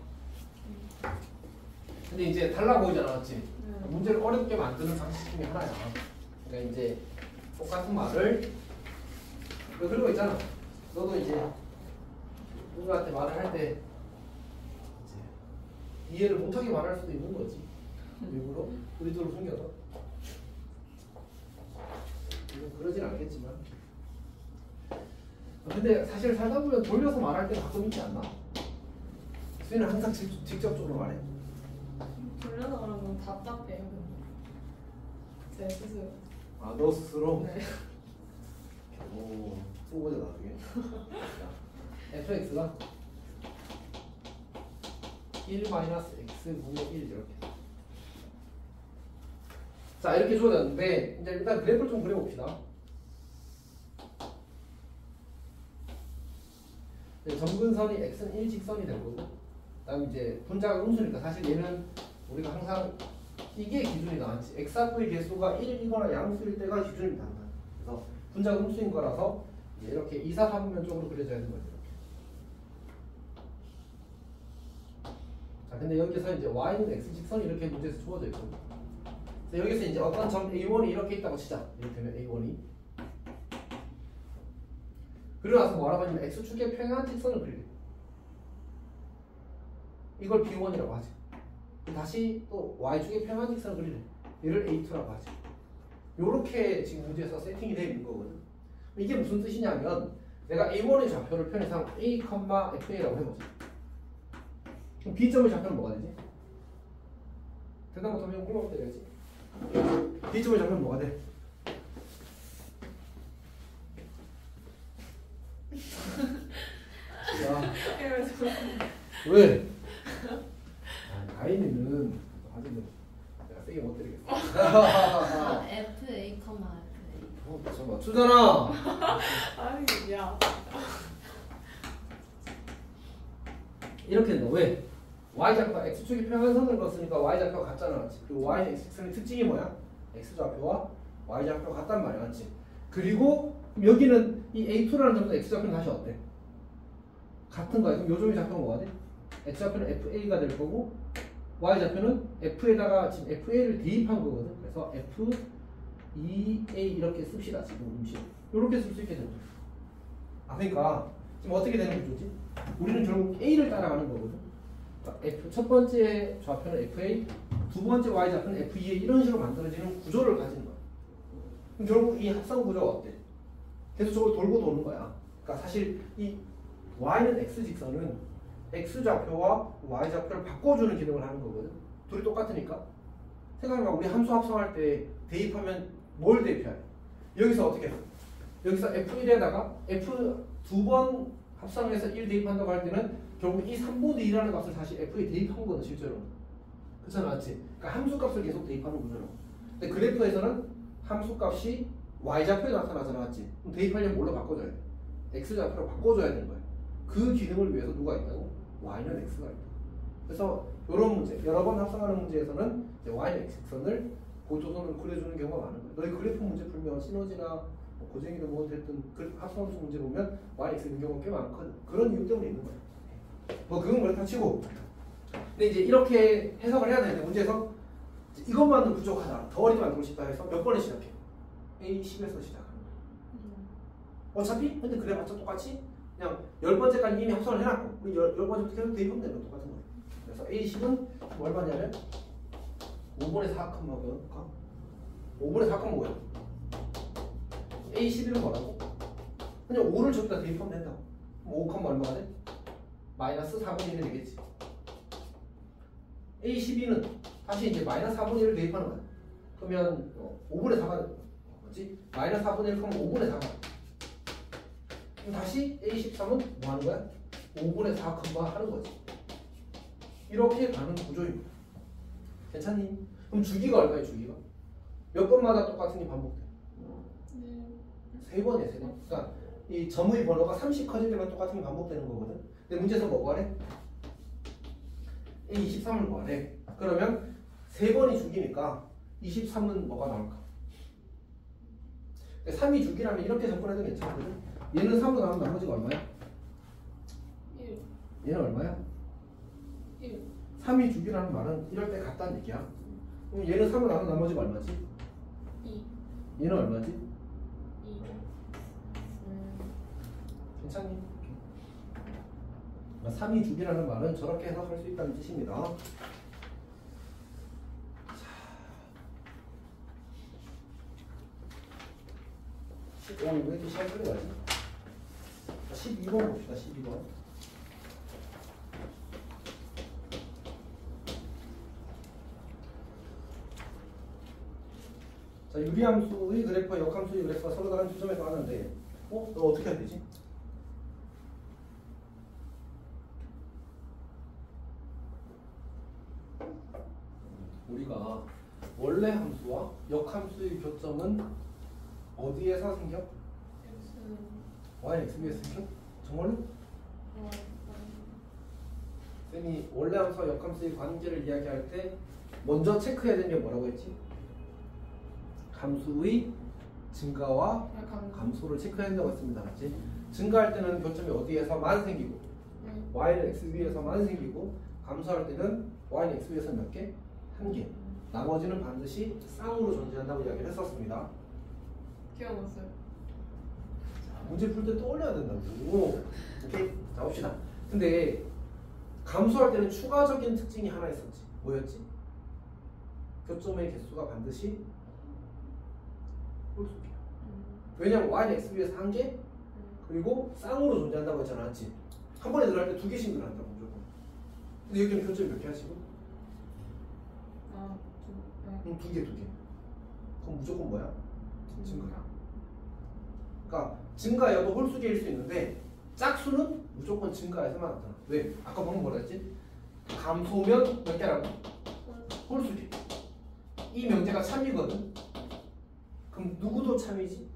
근데 이제 달라 보이잖아, 맞지? 문제를 어렵게 만드는 방식 중에 하나야. 그러니까 이제 똑같은 말을 그리고 있잖아. 너도 이제 누구한테 말을 할 때 이해를 못하게 말할 수도 있는 거지. 일부러 의도로 숨겨서. 물론 그러진 않겠지만. 근데 사실 살다 보면 돌려서 말할 때가 가끔 있지 않나? 수인은 항상 직접적으로 말해. 돌려서 그런 건 답답해요. 제 스스로. 아, 너 스스로? 네. 오, 쓰고 보자 나중에. fx가 1-x 분의 1 이렇게. 자, 이렇게 주어졌는데 이제 일단 그래프를 좀 그려봅시다. 점근선이 x는 1직선이 될 거고, 그다음 이제 분자가 음수니까 사실 얘는 우리가 항상 이게 기준이 나왔지. x 앞의 개수가 1이거나 양수일 때가 기준입니다. 그래서 분자가 음수인 거라서 이제 이렇게 2, 4, 3면 쪽으로 그려져야 되는 거죠. 자, 근데 여기서 이제 y는 x 직선이 이렇게 문제에서 주어져 있고, 그래서 여기서 이제 어떤 점 a1이 이렇게 있다고 치자. 이를테면 a1이. 그리고 나서 뭐라고 하냐면 x축의 평행한 직선을 그리래. 이걸 b1이라고 하지. 다시 또 y축의 평행한 직선을 그리래. 얘를 a2라고 하지. 요렇게 지금 문제에서 세팅이 되어 있는 거거든. 이게 무슨 뜻이냐면 내가 a1의 좌표를 편의상 a, fa라고 해보자. 그럼 b점의 좌표는 뭐가 되지? 대답 못하면 꿀먹 때려야지. b점의 좌표는 뭐가 돼? 야, 왜? 가인이는 아직은 내가 세게 못 때리겠어. F A, F A. 저 맞추잖아. 아니, 야. 이렇게 된다. 왜? y좌표가 x축이 평행한 선을 그었으니까 y좌표가 같잖아, 맞지? 그리고 y는 x축의 특징이 뭐야? x좌표와 y좌표가 같단 말이야, 맞지? 그리고 여기는 이 a2라는 점도 x좌표는 다시 어때? 같은 거야. 그럼 요점의 좌표가 뭐가 돼? x좌표는 fa가 될 거고 y좌표는 f에다가 지금 fa를 대입한 거거든. 그래서 f2a 이렇게 씁시다. 지금 음식 이렇게 쓸 수 있게 되는 거야. 아, 그러니까 지금 어떻게 되는 구조지? 우리는 결국 a를 따라가는 거거든. 그러니까 f 첫 번째 좌표는 fa, 두 번째 y좌표는 f2a 이런 식으로 만들어지는 구조를 가지는 거야. 그럼 결국 이 합성 구조가 어때? 계속 저걸 돌고 도는 거야. 그러니까 사실 이 y는 x직선은 x좌표와 y좌표를 바꿔주는 기능을 하는 거거든. 둘이 똑같으니까. 생각해봐. 우리 함수 합성할 때 대입하면 뭘 대입해야 돼? 여기서 어떻게 해? 여기서 f1에다가 f 두 번 합성해서 1 대입한다고 할 때는 결국 이 3분의 2라는 값을 다시 f에 대입한 거거든, 실제로. 그렇잖아, 맞지? 그러니까 함수값을 계속 대입하는 구조로. 근데 그래프에서는 함수값이 y좌표에 나타나잖아, 맞지? 그럼 대입하려면 뭘로 바꿔줘야 돼? x좌표로 바꿔줘야 되는 거야. 그 기능을 위해서 누가 있다고? y는 x가 있다. 그래서 이런 문제, 여러 번 합성하는 문제에서는 y는 x선을 고조선을 그려주는 경우가 많은 거야. 너희 그래프 문제 풀면 시너지나 고쟁이든 뭐 됐든 그 합성함수 문제 보면 y는 x 있는 경우가 꽤 많거든. 그런 이유 때문에 있는 거야. 뭐 그건 그렇다 치고. 근데 이제 이렇게 해석을 해야 되는데 문제에서 이것만은 부족하다. 더 어렵게 만들고 싶다 해서 몇 번에 시작해? A10에서 시작하는 거야. 어차피 근데 그래봤자 똑같이 그냥 10번째까지 이미 합성을 해놨고 우리 10번째부터 계속 대입하면 되는 거 똑같은 거예요. 그래서 A10은 뭐 얼마냐면 5분의 4, 5분의 4, 뭐야? A11은 뭐라고? 그냥 5를 저기다 대입하면 된다. 5, 얼마가 돼? 마이너스 4분의 1이 되겠지. A12는 다시 이제 마이너스 4분의 1을 대입하는 거야. 그러면 5분의 4가 뭐지? 마이너스 4분의 1 하면 5분의 4가. 그럼 다시 A13은 뭐 하는 거야? 5분의 4 하는 거지. 이렇게 가는 구조입니다. 괜찮니? 그럼 주기가 얼마야, 주기가? 몇 번마다 똑같은 게 반복돼? 세 번이야, 세 번. 그러니까 이 점의 번호가 30 커질 때만 똑같은 게 반복되는 거거든. 근데 문제에서 뭐 구하래? A23을 구하래. 그러면 세 번이 주기니까 23은 뭐가 나올까? 3이 주기라면 이렇게 접근해도 괜찮거든. 얘는 3으로 나오면 나머지가 얼마야? 얘는 얼마야? 1. 3이 주기라는 말은 이럴 때 같다는 얘기야. 그럼 얘는 3을 나눈 나머지가 얼마지? 2. 얘는 얼마지? 2. 괜찮니? 3이 주기라는 말은 저렇게 해석할 수 있다는 뜻입니다. 왜 이렇게 시간 끌어가지? 12번 봅시다. 12번. 자, 유리함수의 그래프와 역함수의 그래프가 서로 다른 두 점에서 하는데 너 어떻게 해야 되지? 우리가 원래 함수와 역함수의 교점은 어디에서 생겨? y, x, 위에서 생겨? 정말로? 쌤이 원래 함수와 역함수의 관계를 이야기할 때 먼저 체크해야 되는 게 뭐라고 했지? 함수의 증가와 감소를 체크해야 된다고 했습니다. 맞지? 증가할 때는 교점이 어디에서만 생기고 y는 x 위에서만 생기고 감소할 때는 y는 x 위에서 몇 개? 한 개. 나머지는 반드시 쌍으로 존재한다고 이야기를 했었습니다. 기억났어요. 문제 풀 때 떠올려야 된다고. 오케이? 자, 봅시다. 근데 감소할 때는 추가적인 특징이 하나 있었지. 뭐였지? 교점의 개수가 반드시 홀수기야. 왜냐면 y는 x 위에서 한 개, 그리고 쌍으로 존재한다고 했잖아. 맞지? 한 번에 들어갈 때 두 개씩 들어간다고 무조건. 근데 여기는 교점이 몇 개 하시고? 두 개. 그럼 무조건 뭐야? 증가야. 그러니까 증가여도 홀수계일 수 있는데 짝수는 무조건 증가해서만 나타나. 왜? 아까 보면 뭐라 했지? 감소면 몇 개라고? 홀수계. 이 명제가 참이거든. 그럼 누구도 참이지?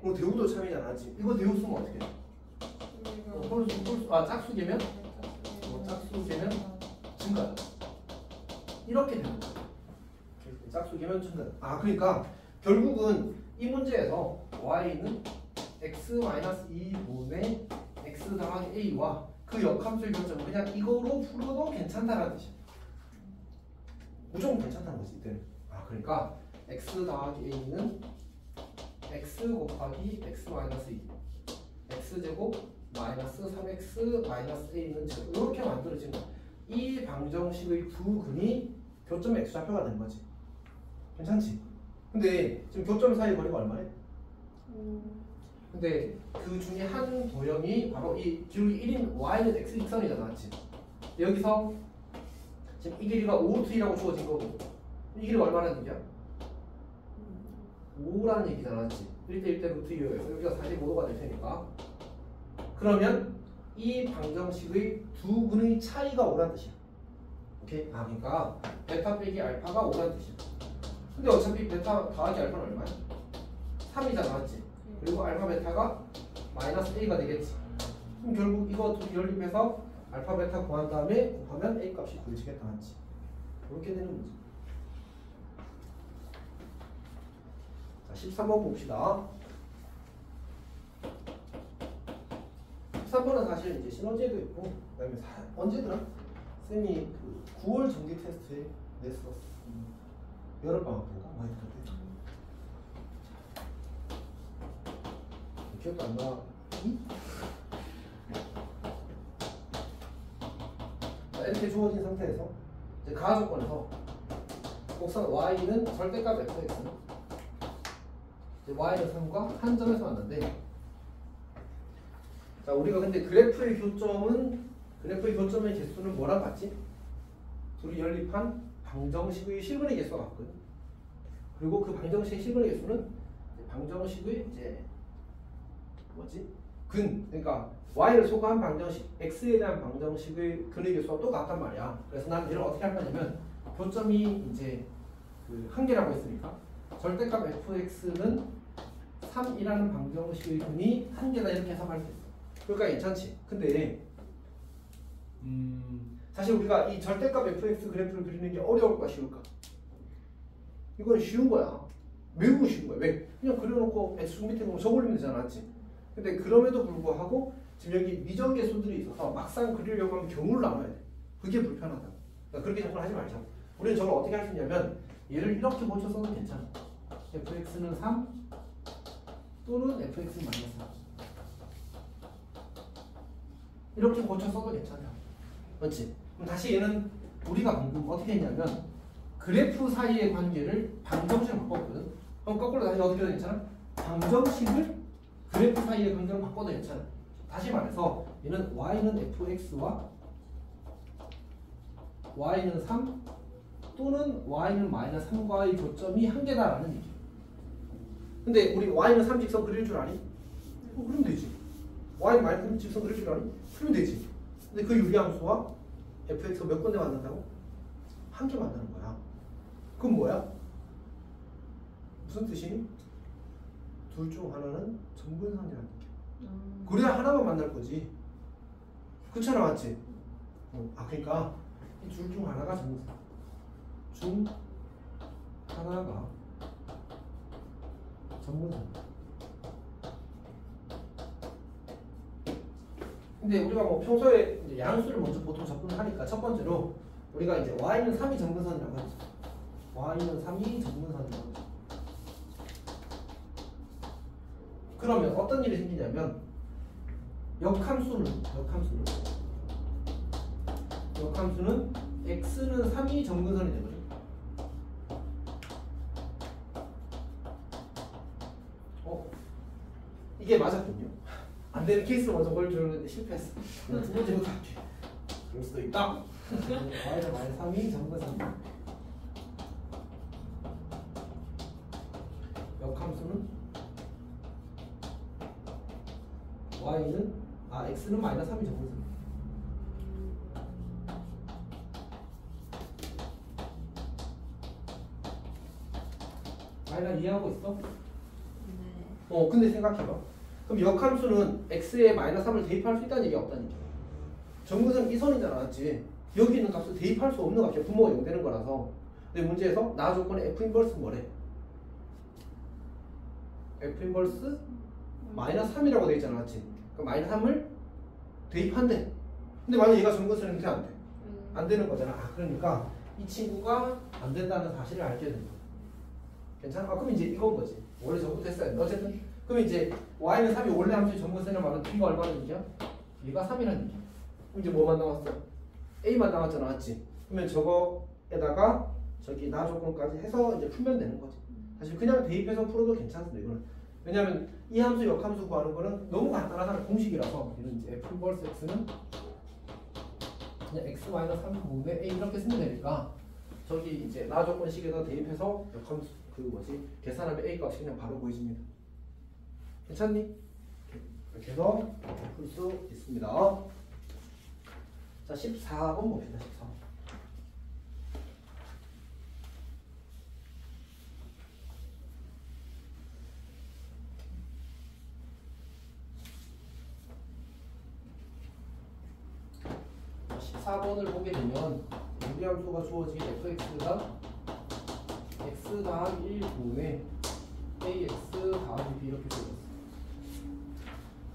대우도 참이잖아. 맞지? 이거 대우 쓰면 어떻게 해? 짝수계면? 짝수계면 증가다. 이렇게 되는 거야. 짝수계면 증가다. 그러니까 결국은 이 문제에서 y는 x-2분의 x 더하기 a와 그 역함수의 교점은 그냥 이거로 풀어도 괜찮다라는 뜻이야. 무조건 괜찮다는 거지 이때는. 그러니까 x 더하기 a는 x 곱하기 x-2 x제곱 마이너스 3x 마이너스 a는 제곱 이렇게 만들어진 거야. 이 방정식의 두 근이 교점 x좌표가 된 거지. 괜찮지? 근데 지금 교점 사이 거리가 얼마래? 근데 그 중에 한 도형이 바로 이 기울기 1인 y는 x 직선이잖아. 맞지? 여기서 지금 이 길이가 5루트2라고 주어진 거고 이 길이가 얼마라는 얘기야? 5라는 얘기잖아. 맞지? 1대1대 루트 2여서 여기가 45도가 될 테니까 그러면 이 방정식의 두 근의 차이가 5라는 뜻이야. 오케이? 그러니까 베타 빼기 알파가 5라는 뜻이야. 근데 어차피 베타 더하기 알파는 얼마야? 3이잖아. 맞지? 그리고 알파 베타가 마이너스 a가 되겠지. 그럼 결국 이거 둘이 연립해서 알파 베타 구한 다음에 곱하면 a 값이 구해지겠다. 맞지? 그렇게 되는 거지. 자, 13번 봅시다. 13번은 사실 이제 시너지에도 있고 그다음에 언제더라? 쌤이 그 9월 정기 테스트에 냈었어. 여름방학 때인가? 많이 들었대. 기억도 안 나. 자, 이렇게 주어진 상태에서 이제 가하 조건에서 곡선 y는 절대값 fx는 이제 y는 3과 한 점에서 만났는데 자 우리가 근데 그래프의 교점의 개수는 뭐랑 같지? 둘이 연립한 방정식의 실근의 개수가 같거든. 그리고 그 방정식의 실근의 개수는 방정식의 이제 뭐지? 근, 그러니까 y를 소거한 방정식, x에 대한 방정식의 근의 개수와 똑같단 말이야. 그래서 난 얘를 어떻게 할 거냐면 교점이 이제 그 한 개라고 했으니까 절대값 fx는 3이라는 방정식의 근이 한 개다 이렇게 해석할 수 있어. 그러니까 괜찮지. 근데 사실 우리가 이 절대값 fx 그래프를 그리는 게 어려울까 쉬울까? 이건 쉬운 거야. 매우 쉬운 거야. 왜? 그냥 그려놓고 x축 밑에 보면 적을리면 되잖아. 맞지? 근데 그럼에도 불구하고 지금 여기 미정계수들이 있어서 막상 그리려고 하면 경우를 나눠야 돼. 그게 불편하다. 그러니까 그렇게 접근을 하지 말자. 우리는 저걸 어떻게 할 수 있냐면 얘를 이렇게 고쳐 써도 괜찮아. fx는 3 또는 fx는 마이너스 4 이렇게 고쳐 써도 괜찮다. 그렇지? 그럼 다시 얘는 우리가 방금 어떻게 했냐면 그래프 사이의 관계를 방정식으로 바꿨거든. 그럼 거꾸로 다시 어떻게 해도 괜찮아? 방정식을 그래프 사이의 관계로 바꿔도 괜찮아. 다시 말해서 얘는 y는 fx와 y는 3 또는 y는 마이너스 3과의 교점이 한 개다라는 얘기야. 근데 우리 y는 3 직선 그릴 줄 아니? 그러면 되지. y는 마이너스 3 직선 그릴 줄 아니? 그러면 되지. 근데 그 유리함수와 fx가 몇 군데 만난다고? 한 개 만나는 거야. 그럼 뭐야? 무슨 뜻이니? 둘 중 하나는 정근선이라는 얘기야. 그래야 하나만 만날 거지. 그렇잖아, 맞지? 그러니까 이 둘 중 하나가 정근선. 중 하나가 정근선. 근데 우리가 뭐 평소에 이제 양수를 먼저 보통 접근을 하니까 첫 번째로 우리가 이제 y는 3이 정근선이라고 했죠. y는 3이 정근선이라고 했죠. 그러면 어떤 일이 생기냐면 역함수는 x는 3이 정근선이 되거든. 이게 맞았군요. 안 되는 케이스를 먼저 보여주는데 실패했어. 두 번째부터 할게. 그럴 수도 있다. y는 마이너스 3이 정근선. 역함수는 x는 마이너스 3이 정근선. 아이나 이해하고 있어? 네. 근데 생각해봐. 그럼 역함수는 x에 마이너스 3을 대입할 수 있다는 얘기가 없다는 얘기야. 정근선 이 선이잖아, 맞지? 여기 있는 값을 대입할 수 없는 값이야. 분모가 0 되는 거라서. 근데 문제에서 나 조건에 f 인버스 뭐래? f 인버스 마이너스 3이라고 돼 있잖아, 맞지? 그럼 마이너스 3을 대입한대. 근데 만약 얘가 정근선인데 안 돼. 안 되는 거잖아. 그러니까 이 친구가 안 된다는 사실을 알게 된다. 괜찮아? 그럼 이제 이건 거지. 원래 저부터 했어야 했는데 어쨌든 그럼 이제 y는 3이 원래 함수의 정근선이라는 말은 t가 얼마나 얘기야? 얘가 3이라는 얘기야. 그럼 이제 뭐만 남았어? a만 남았잖아, 맞지? 그러면 저거에다가 저기 나 조건까지 해서 이제 풀면 되는 거지. 사실 그냥 대입해서 풀어도 괜찮습니다. 이거는 왜냐하면 이 함수 역함수 구하는 거는 너무 간단하다는 공식이라서 이런 이제 f 인버스 x는 그냥 x-3 분의 a 이렇게 쓰면 되니까 저기 이제 나 조건식에다 대입해서 역함수 그 뭐지 계산하면 a 값이 그냥 바로 보여집니다. 괜찮니? 이렇게 해서 풀 수 있습니다. 자 14번 봅시다. 14번. (14번을) 보게 되면 유리함수가 주어진 fx가 x 더하기 1분의 ax 더하기 b 이렇게 되었어.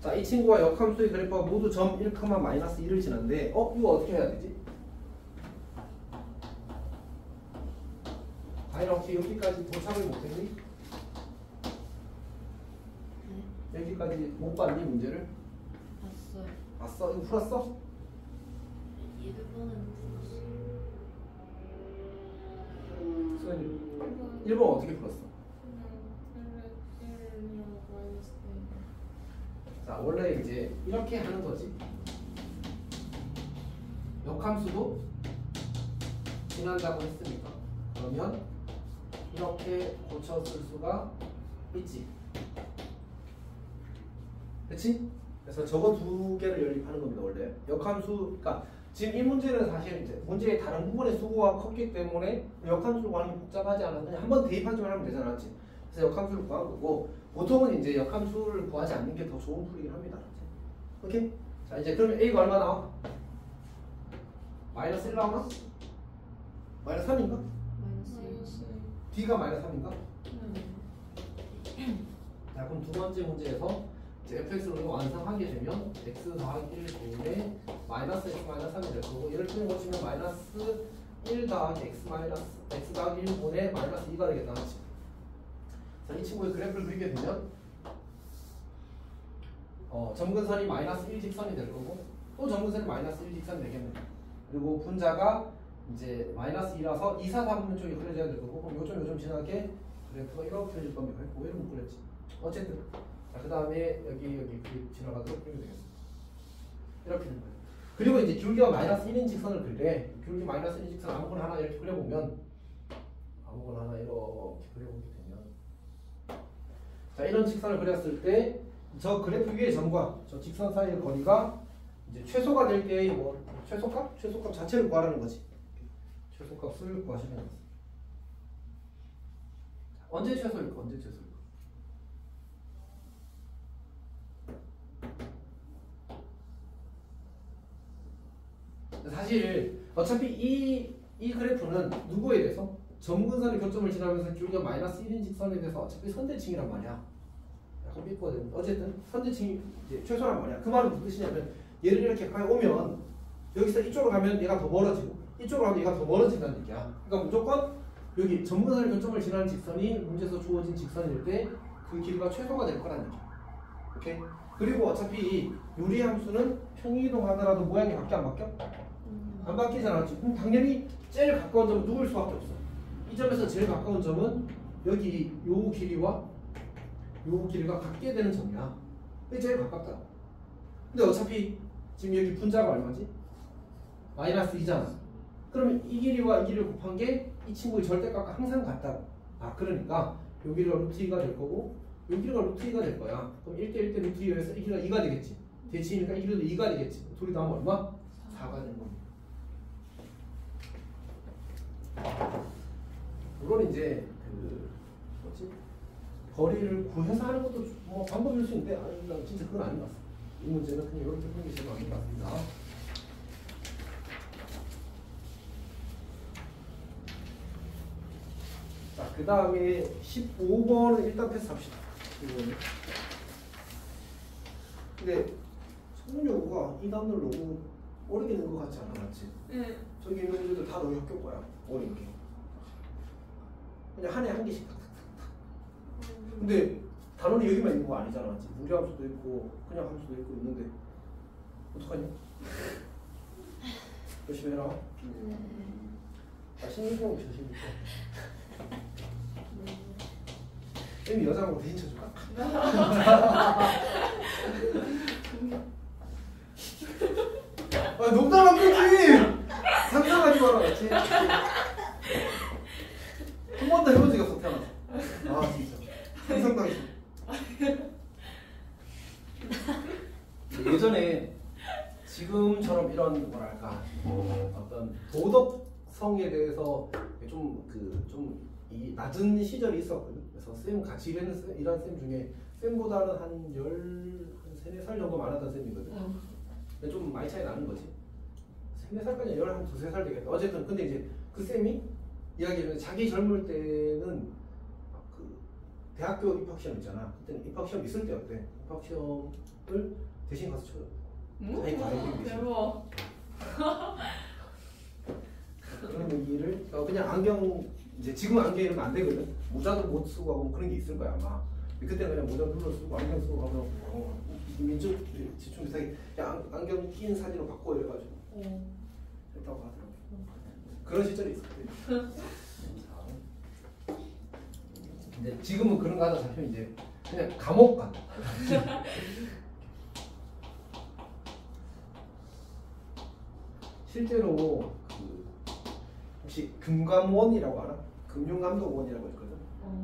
자, 이 친구와 역함수의 그래프가 모두 점 1, 마이너스 1을 지났는데 이거 어떻게 해야 되지? 아니 혹시 여기까지 도착을 못했니? 네. 여기까지 못 봤니 문제를? 봤어요. 봤어? 이거 풀었어? 1번은 수현이 1번 어떻게 풀었어? 자, 원래 이제 이렇게 하는 거지. 역함수도 지난다고 했으니까 그러면 이렇게 고쳐 쓸 수가 있지. 그렇지? 그래서 저거 두 개를 연립하는 겁니다. 원래 역함수, 그러니까 지금 이 문제는 사실 이제 문제의 다른 부분의 수고가 컸기 때문에 역함수를 구하는 게 복잡하지 않아서 그냥 한번 대입하기만 하면 되잖아, 맞지? 그래서 역함수를 구한 거고 보통은 이제 역함수를 구하지 않는 게 더 좋은 풀이긴 합니다. 오케이? 자 이제 그러면 a가 얼마 나와? 마이너스 1 나오나? 마이너스 3인가? 마이너스 d가 마이너스 3인가? 자 그럼 두 번째 문제에서 이제 fx로 완성하게 되면 x 더하기 1 분의 마이너스 x 마이너스 3이 될 거고 얘를 통해 고치면 마이너스 1 더하기 x 더하기 1 분의 마이너스 2가 되겠다. 그렇지? 자, 이 친구의 그래프를 그리게 되면 점근선이 마이너스 1 직선이 될 거고 또 점근선이 마이너스 1 직선이 되겠네. 그리고 분자가 이제 마이너스 2라서 2, 4, 4분면 쪽이 그려져야 될 거고 그럼 요점 지나게 그래프가 이렇게 그려질 겁니다. 왜 이렇게 못 그렸지? 어쨌든 자, 그 다음에 여기 지나가도록 그리면 되겠어. 이렇게 된 거예요. 그리고 이제 기울기가 마이너스 1인 직선을 그리래. 기울기 마이너스 1인 직선 아무거나 하나 이렇게 그려보면 자, 이런 직선을 그렸을 때 저 그래프 위의 점과 저 직선 사이의 거리가 이제 최소가 될 때의 뭐 최소값 자체를 구하라는 거지. 최소값을 구하시면 됩니다. 언제 최소일까? 사실 어차피 이 그래프는 누구에 대해서 점근선의 교점을 지나면서 기울기가 마이너스 1인 직선에 대해서 어차피 선대칭이란 말이야. 약간 삐꼬거든. 어쨌든 선대칭이 이제 최소란 말이야. 그 말은 무슨 뜻이냐면 얘를 이렇게 오면 여기서 이쪽으로 가면 얘가 더 멀어지고 이쪽으로 가면 얘가 더 멀어진다는 얘기야. 그러니까 무조건 여기 점근선의 교점을 지나는 직선이 문제에서 주어진 직선일 때 그 길이가 최소가 될 거라는 얘기야. 오케이? 그리고 어차피 요리함수는 평이동하더라도 모양이 바뀌어 안 바뀌어? 안 바뀌잖아. 그럼 당연히 제일 가까운 점은 누굴 수밖에 없어. 이 점에서 제일 가까운 점은 여기 요 길이와 요 길이가 같게 되는 점이야. 이게 제일 가깝다. 근데 어차피 지금 여기 분자가 얼마지? 마이너스 2잖아. 그러면 이 길이와 이 길이를 곱한 게 이 친구의 절대값과 항상 같다고. 그러니까 요 길이가 루트 2가 될 거고 요 길이가 루트 2가 될 거야. 그럼 1대 1대 루트 2에서 이 길이가 2가 되겠지. 대칭이니까 이 길이도 2가 되겠지. 둘이 나오면 얼마? 4가 되는 겁니다. 물론 이제 거리를 구해서 하는 것도 뭐 방법일 수 있는데 난 진짜 그건 아닌 것 같습니다. 이 문제는 그냥 이렇게 푸는 게 제일 맞는 것 같습니다. 자, 그 다음에 15번은 일단 패스합시다. 이거는. 근데 성분 요구가 이 단어를 너무 어렵게 낸 것 같지 않아? 맞지? 네. 저기 있는 문제들 다 너무 역겹고야. 어렵게. 그냥 한 해 한 개씩 탁탁탁탁. 근데 단원이 여기만 있는 거 아니잖아. 맞지? 무리함수도 있고 그냥 함수도 있고 있는데 어떡하냐? 열심히 해라. 신입공 조심히고. 쌤이 여자라고 대신 쳐줄까? 농담 안 되지! 상상하지 마라, 맞지? 한 번도 해본 적이 없어, 태어나서. 진짜. 상상당했어. 예전에 지금처럼 이런 뭐랄까 어떤 도덕성에 대해서 좀 이 낮은 시절이 있었거든. 그래서 쌤 같이 일하는 쌤 중에 쌤보다는 한 13-4살 정도 많았던 쌤이거든. 근데 좀 많이 차이 나는 거지. 3-4살까지 12-3살 되겠다. 어쨌든 근데 이제 그 쌤이 이야기하면 자기 젊을 때는 그 대학교 입학시험 있잖아. 그때는 입학시험 있을 때였대. 입학시험을 대신 가서 쳐요. 자기 가르치기 대신. 대박. 그런 얘기를 그냥 안경 이제 지금 안경은 안 되거든. 모자도 못 쓰고 하고 그런 게 있을 거야 아마. 그때는 그냥 모자 눌러 쓰고 안경 쓰고 하면 민족 지충 비슷하게 안경 낀 사진으로 바꿔 이래가지고 했다고 하더라고. 그런 시절이 있었대. 근데 지금은 그런 거 하다 잡히면 이제 그냥 감옥 간다. 실제로 혹시 금감원이라고 알아? 금융감독원이라고 있거든.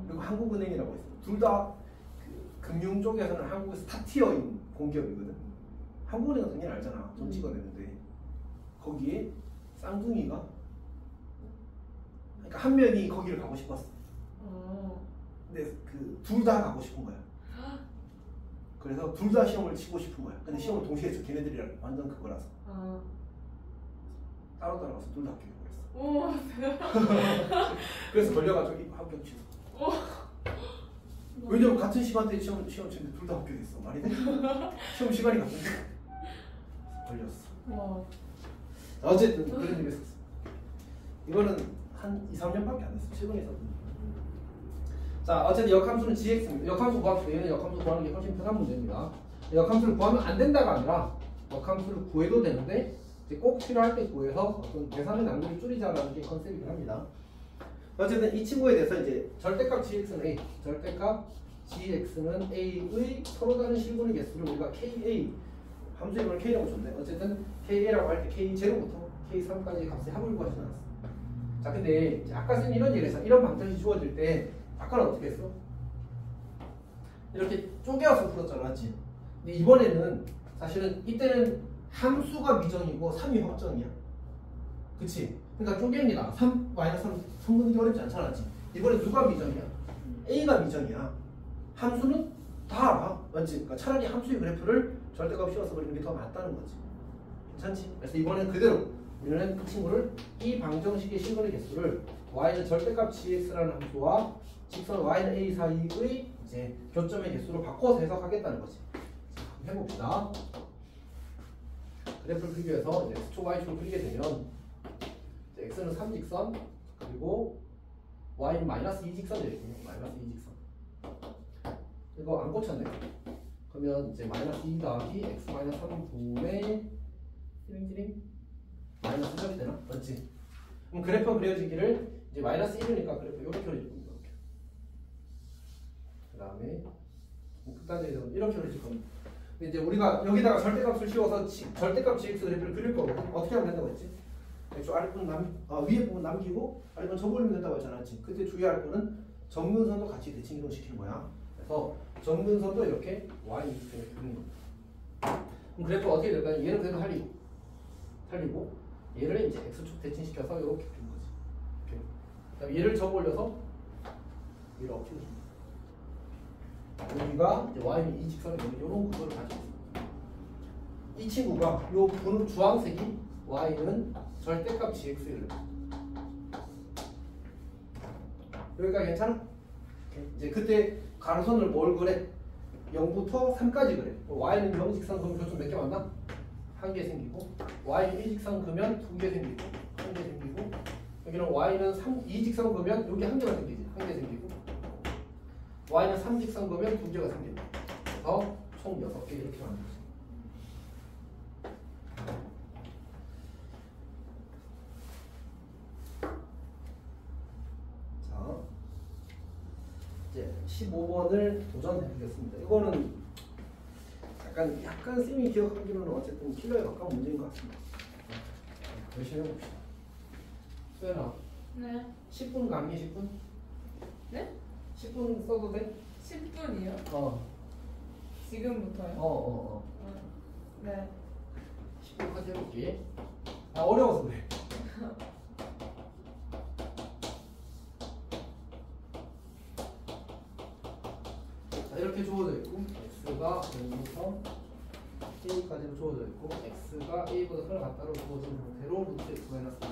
그리고 한국은행이라고 있어. 둘 다 그 금융 쪽에서는 한국에서 탑티어인 공기업이거든. 한국은행은 당연히 알잖아. 돈 찍어내는데 거기에 쌍둥이가 그러니까 한 명이 거기를 가고 싶었어. 근데 그 둘 다 가고 싶은 거야. 그래서 둘 다 시험을 치고 싶은 거야. 근데 시험을 동시에 쳐. 걔네들이랑 완전 그거라서 따로 가서 둘 다 합격해 버렸어. 그래서 걸려가지고 합격 취소. 왜냐면 같은 시간대에 시험 치는데 둘 다 합격했어. 말이 돼? 시험 시간이 같은데 걸렸어. 와. 어쨌든 그런 일이 있었어. 이거는 한 2, 3년밖에 안 됐어. 최근에 있었던. 자, 어쨌든 역함수는 gx입니다. 역함수 구합시다. 얘는 역함수 구하는 게 훨씬 편한 문제입니다. 역함수를 구하면 안 된다가 아니라 역함수를 구해도 되는데 이제 꼭 필요할 때 구해서 어떤 계산의 난이도를 줄이자라는 게 컨셉이긴 합니다. 어쨌든 이 친구에 대해서 이제 절대값 gx는 a, 절대값 gx는 a의 서로 다른 실분의 개수를 우리가 ka 함수 이름을 k라고 줬네. 어쨌든 ka라고 할 때 k0부터 k3까지 값의 합을 구하지 않았어. 자, 근데 이제 아까 쓴 이런 예에서 이런 방정이 주어질 때 아까는 어떻게 했어? 이렇게 쪼개서 풀었잖아, 맞지? 근데 이번에는 사실은 이때는 함수가 미정이고 3이 확정이야. 그치? 그러니까 쪼개기가 3, -3 성분이 어렵지 않잖아, 맞지? 이번에 누가 미정이야? A가 미정이야. 함수는 다 알아, 맞지? 그러니까 차라리 함수의 그래프를 절대값 씌워서 그리는 게 더 맞다는 거지. 괜찮지? 그래서 이번엔 그대로 우리는 그 친구를 이 방정식의 실근의 개수를 y는 절대값 gx라는 함수와 직선 y는 a 사이의 이제 교점의 개수로 바꿔서 해석하겠다는 거지. 자, 한번 해봅시다. 그래프를 그리기 위해서 이제 x축 y축을 그리게 되면 이제 x는 3직선 그리고 y는 -2직선이 되겠군요. -2직선. 이거 안 고쳤네. 그러면 이제 -2 더하기 x -3 분의 띠링띠링 -1점이 되나? 맞지? 그럼 그래프가 그려지기를 이제 -1이니까 그래프 이렇게 그려질 겁니다. 이렇게. 그 다음에 극단적으로 이렇게 그려질 겁니다. 근데 이제 우리가 여기다가 절대값을 씌워서 절대값 gx 그래프를 그릴 거거든. 어떻게 하면 된다고 했지? 저 아래 부분 위에 부분 남기고 아래 부분 접어올리면 된다고 했잖아. 그때 주의할 거는 점근선도 같이 대칭 이동시키는 거야. 그래서 점근선도 이렇게 y 이렇게 그리는 겁니다. 그럼 그래프가 어떻게 될까요? 얘는 그래도 살리고 얘를 이제 x축 대칭시켜서 이렇게 그린 거지. 이렇게. 그다음에 얘를 접어올려서 이렇게 그립니다. 여기가 이제 y는 이 직선이 되는 이런 구도를 가지고 있습니다. 이 친구가 요 분홍 주황색이 y는 절대값 gx를 여기까지 괜찮아? 이제 그때 가로선을 뭘 그래? 0부터 3까지 그래. y는 0직선 그럼 교점 몇 개 만나? 1개 생기고 y는 1직선 그면 2개 생기고 1개 생기고 여기는 y는 2직선 그면 여기 1개가 생기지. 1개 생기고 y는 3직선 그면 2개가 생긴다. 그래서 총 6개 이렇게 만들어져. 자, 이제 15번을 도전해 보겠습니다. 이거는 약간 쌤이 기억하기로는 어쨌든 킬러에 가까운 문제인 것 같습니다. 열심히 해봅시다. 수연아. 네. 10분 강의 10분? 네? 10분 써도 돼? 10분이요? 어. 지금부터요? 네. 10분까지 해볼게. 아, 어려워서 그래. 자, 이렇게 주어져 있고 x가 0부터 a까지로 주어져 있고 x가 a보다 크나 같다로 주어진 상태로 루트 x 마이너스 1.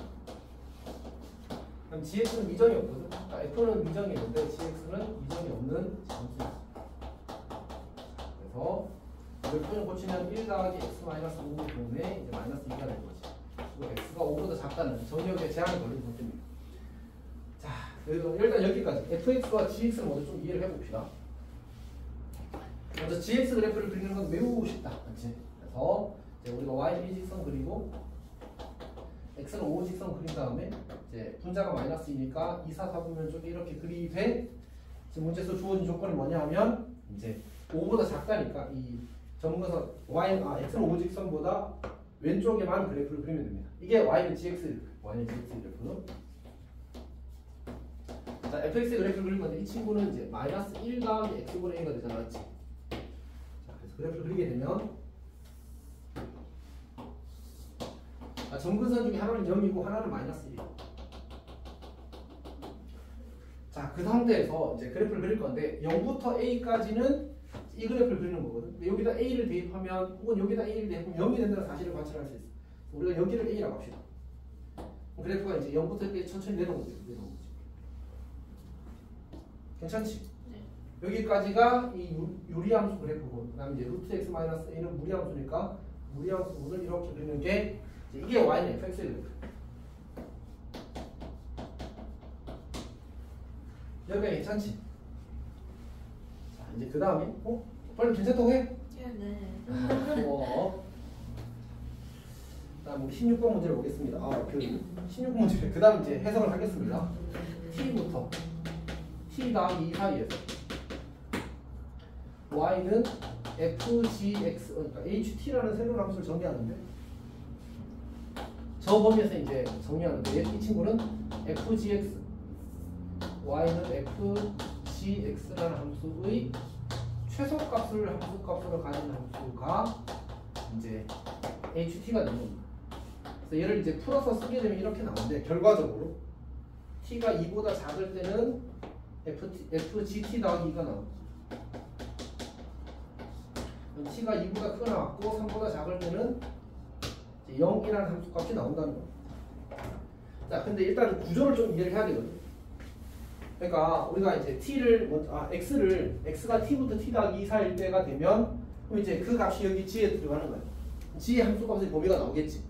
그럼 gx는 미정이 없거든. 그러니까 f는 미정이 있는데 gx는 미정이 없는 함수야. 그래서 이걸 표현 고치면 1 더하기 x 마이너스 5 분의 이제 마이너스 2가 되는 거지. 그리고 x가 5보다 작다는 정역에 제한이 걸리는 것입니다. 자, 일단 여기까지 fx와 gx를 먼저 좀 이해를 해봅시다. 먼저 gx 그래프를 그리는 건 매우 쉽다, 맞지? 그래서 이제 우리가 y 1직선 그리고 x는 5직선 그린 다음에 이제 분자가 마이너스이니까 2, 4, 4분면 쪽에 이렇게 그리되 지금 문제에서 주어진 조건이 뭐냐 하면 이제 5보다 작다니까 이 점근선 x는 5직선보다 왼쪽에만 그래프를 그리면 됩니다. 이게 y는 gx 그래프. 자, fx 그래프를 그린 건데 이 친구는 이제 마이너스 1 다음에 x분의 a가 되잖아, 맞지? 자, 그래서 그래프를 그리게 되면 점근선 중에 하나는 0이고 하나는 마이너스 1이에요. 자, 그 상태에서 이제 그래프를 그릴 건데 0부터 a까지는 이 그래프를 그리는 거거든. 근데 여기다 a를 대입하면 혹은 여기다 a를 대입하면 0이 된다는 사실을 관찰할 수 있어. 우리가 여기를 a라고 합시다. 그래프가 이제 0부터 이렇게 천천히 내려오는 거지. 괜찮지? 네. 여기까지가 이 유리함수 그래프고, 그 다음에 이제 루트 x 마이너스 a는 무리함수니까 무리함수 부분을 이렇게 그리는 게 이게 y는 fx의 그래프. 여기가 괜찮지? 자, 이제 그 다음에 빨리 괜찮다고 해? 네. 다음 16번 문제를 보겠습니다. 그 16번 문제. 그 다음 이제 해석을 하겠습니다. t부터 t 더하기 2 사이에서 y는 fgx, 그러니까 ht라는 새로운 함수를 정리하는데, 저 범위에서 이제 정리하는데 이 친구는 fgx, y는 fgx라는 함수의 최소값을 함수값으로 가진 함수가 이제 ht가 되는 겁니다. 그래서 얘를 이제 풀어서 쓰게 되면 이렇게 나오는데, 결과적으로 t가 2보다 작을 때는 fgt 더하기 2가 나옵니다. t가 2보다 크게 나왔고 3보다 작을 때는 0이라는 함수값이 나온다는 겁니다. 자, 근데 일단 구조를 좀 이해를 해야 되거든요. 그러니까 우리가 이제 x가 t부터 t 더하기 2 사이일 때가 되면, 그럼 이제 그 값이 여기 g에 들어가는 거예요. g의 함수값의 범위가 나오겠지.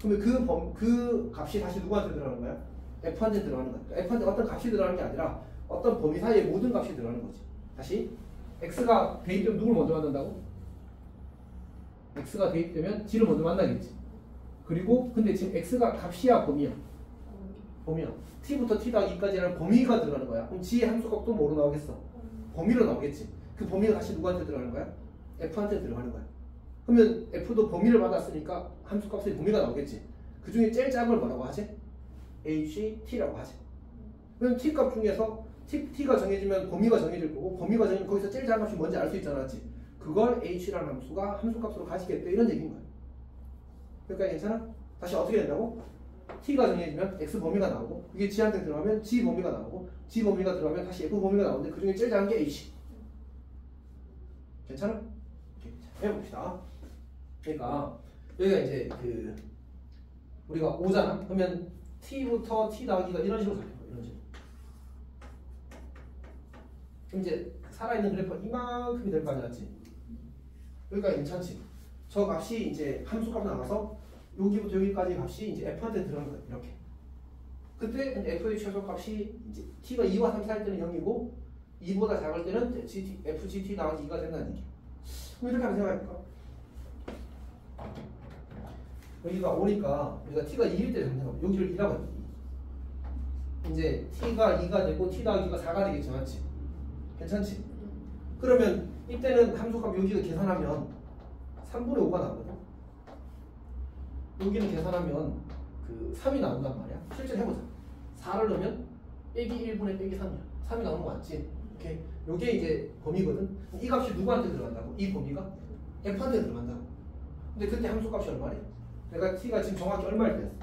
그러면 그 값이 다시 누구한테 들어가는 거야? f한테 들어가는 거야. 그러니까 f한테 어떤 값이 들어가는 게 아니라 어떤 범위 사이에 모든 값이 들어가는 거지. 다시 x가 대입되면 누굴 먼저 만난다고? x가 대입되면 g를 먼저 만나겠지. 그리고 근데 지금 x가 값이야 범위야? 범위야. t부터 t 더하기 2까지라는 범위가 들어가는 거야. 그럼 g의 함수값도 뭐로 나오겠어? 범위로 나오겠지. 그 범위가 다시 누구한테 들어가는 거야? f한테 들어가는 거야. 그러면 f도 범위를 받았으니까 함수값의 범위가 나오겠지. 그 중에 제일 작은 걸 뭐라고 하지? ht라고 하지. 그럼 t값 중에서 t가 정해지면 범위가 정해질 거고, 범위가 정해지면 거기서 제일 작은 값이 뭔지 알 수 있잖아, 맞지? 그걸 h라는 함수가 함수값으로 가지겠다, 이런 얘기인 거야. 그러니까 괜찮아? 다시 어떻게 된다고? t가 정해지면 x 범위가 나오고, 그게 g한테 들어가면 g 범위가 나오고, g 범위가 들어가면 다시 f 범위가 나오는데 그 중에 제일 작은 게 h. 괜찮아? 오케이. 해봅시다. 그러니까 여기가 이제 우리가 5잖아. 그러면 t부터 t 더하기가 이런 식으로 잡힌 거야. 이런 식으로. 그럼 이제 살아있는 그래프가 이만큼이 될 거 아니야, 맞지? 여기가 괜찮지? 저 값이 이제 함수값 나와서 여기부터 여기까지 값이 이제 f한테 들어가는 거야. 이렇게. 그때 f의 최소값이 이제 t가 2와 3 사이일 때는 0이고 2보다 작을 때는 fgt 더하기 2가 된다는 얘기야. 그럼 이렇게 한번 생각해볼까? 여기가 5니까 우리가 t가 2일 때 생각해봐. 여기를 2라고 했지. 이제 t가 2가 되고 t 더하기 2가 4가 되겠지, 맞지? 괜찮지? 그러면 이때는 함수값 여기가 계산하면 3분의 5가 나오거든. 여기는 계산하면 3이 나온단 말이야. 실제로 해보자. 4를 넣으면 빼기 1분의 빼기 3이야. 3이 나오는 거 맞지? 오케이. 요게 이제 범위거든. 이 값이 누구한테 들어간다고? 이 범위가 f한테 들어간다고. 근데 그때 함수값이 얼마래? 내가 t가 지금 정확히 얼마일 때였어?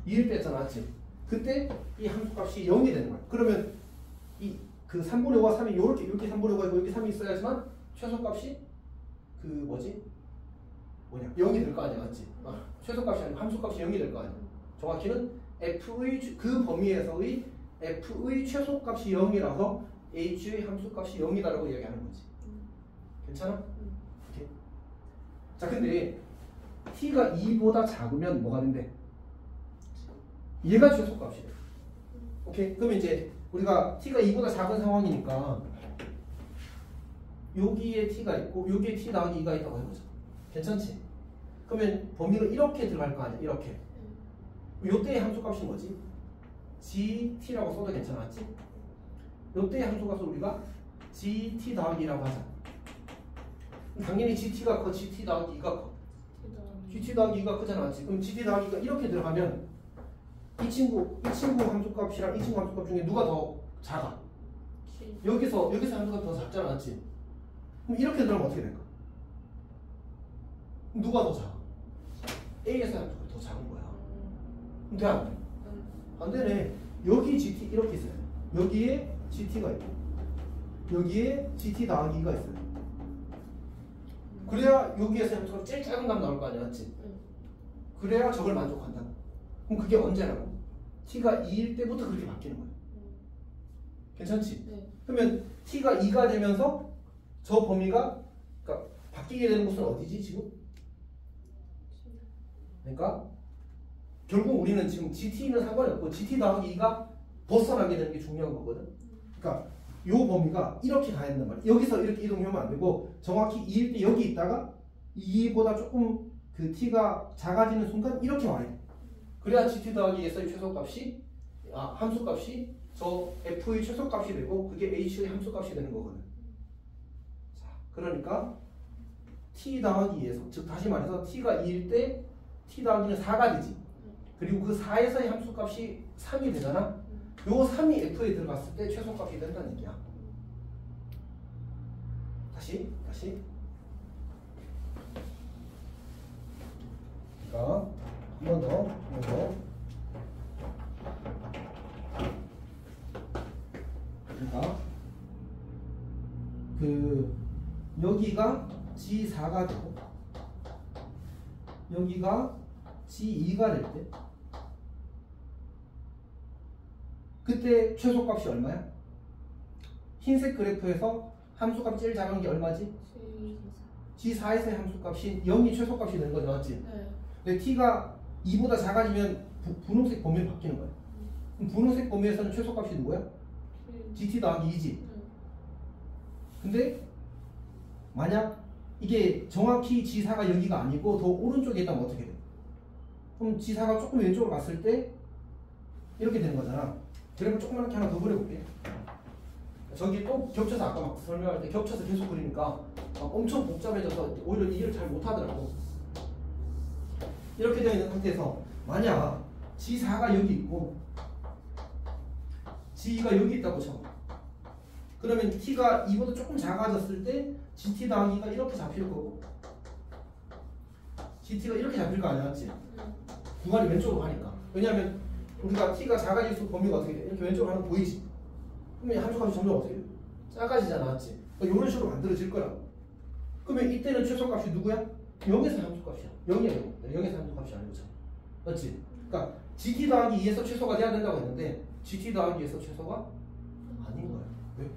2일 때였잖아, 맞지? 그때 이 함수값이 0이 되는 거야. 그러면 그 3분의 5와 3이 이렇게 3분의 5가 있고 여기 3이 있어야지만 최소값이 뭐냐? 0이 될 거 아니야, 맞지? 최소값이 아니고 함수값이 0이 될 거 아니야. 정확히는 f의 그 범위에서의 f의 최소값이 0이라서 h의 함수값이 0이다라고 이야기하는 거지. 괜찮아? 오케이. 자, 근데 t가 2보다 작으면 뭐가 된대? 얘가 최소값이래. 오케이. 그럼 이제 우리가 t가 2보다 작은 상황이니까 여기에 t가 있고 여기에 t 더하기 2가 있다고 해보자. 괜찮지? 그러면 범위가 이렇게 들어갈 거 아니야? 이렇게. 요때의 함수값이 뭐지? gt라고 써도 괜찮았지? 요때의 함수값을 우리가 gt 더하기라고 하자. 당연히 gt가 커, gt 더하기 2가 커. gt 더하기 2가 크잖아, 맞지? 그럼 gt 더하기가 이렇게 들어가면 이 친구 함수값이랑 이 친구 함수값 중에 누가 더 작아? 여기서 함수값 더 작잖아, 맞지? 그럼 이렇게 들어가면 어떻게 될까? 누가 더 작아? A에서 함수값이 더 작은 거야. 그럼 돼, 안 돼? 안 되네. 여기 GT 이렇게 있어요. 여기에 GT가 있고 여기에 GT 더하기 2가 있어요. 그래야 여기에서 함수값 제일 작은 값 나올 거 아니야, 맞지? 그래야 저걸 만족한다. 그럼 그게 언제라고? t가 2일 때부터 그렇게 바뀌는 거야. 괜찮지? 네. 그러면 t가 2가 되면서 저 범위가 그러니까 바뀌게 되는 곳은 어디지 지금? 그러니까 결국 우리는 지금 GT는 상관이 없고 GT 더하기 2가 벗어나게 되는 게 중요한 거거든. 그러니까 요 범위가 이렇게 가야 된단 말이야. 여기서 이렇게 이동하면 안 되고 정확히 2일 때 여기 있다가 2보다 조금 그 t가 작아지는 순간 이렇게 와야 돼. 그래야 GT 더하기 2에서의 최소값이 함수값이 저 f의 최소값이 되고 그게 h의 함수값이 되는 거거든. 자, 그러니까 t 더하기 2에서 즉 다시 말해서 t가 2일 때 t 더하기는 4가 되지. 그리고 그 4에서의 함수값이 3이 되잖아. 요 3이 f에 들어갔을 때 최소값이 된다는 얘기야. 다시. 그러니까 한 번 더. 그러니까 그 여기가 G4가 되고 여기가 G2가 될 때 그때 최소값이 얼마야? 흰색 그래프에서 함수값이 제일 작은 게 얼마지? G4에서의 함수값이 0이 최소값이 되는 거죠, 맞지? 네. 근데 t가 2보다 작아지면 분홍색 범위로 바뀌는 거야. 그럼 분홍색 범위에서는 최소값이 누구야? GT 더하기 2지. 근데 만약 이게 정확히 G4가 여기가 아니고 더 오른쪽에 있다면 어떻게 돼? 그럼 G4가 조금 왼쪽으로 갔을 때 이렇게 되는 거잖아. 그래프 조그맣게 하나 더 그려볼게. 저기 또 겹쳐서 아까 막 설명할 때 겹쳐서 계속 그리니까 엄청 복잡해져서 오히려 이해를 잘 못하더라고. 이렇게 되어 있는 상태에서 만약 G4가 여기 있고 G2가 여기 있다고 쳐. 그러면 T가 2보다 조금 작아졌을 때 GT 더하기가 이렇게 잡힐 거고 GT가 이렇게 잡힐 거 아니야, 맞지? 구간이 왼쪽으로 가니까. 왜냐하면 우리가 T가 작아질수록 범위가 어떻게 돼? 이렇게 왼쪽으로 가는 거 보이지? 그러면 함수값이 점점 어떻게 돼? 작아지잖아, 맞지? 그러니까 이런 식으로 만들어질 거라고. 그러면 이때는 최소값이 누구야? 0에서 함수값이야. 0이야, 0에서 함수값이 아니고 참. 맞지? 그러니까 GT 더하기 2에서 최소가 돼야 된다고 했는데 GT 더하기 2에서 최소가 아닌 거야. 왜?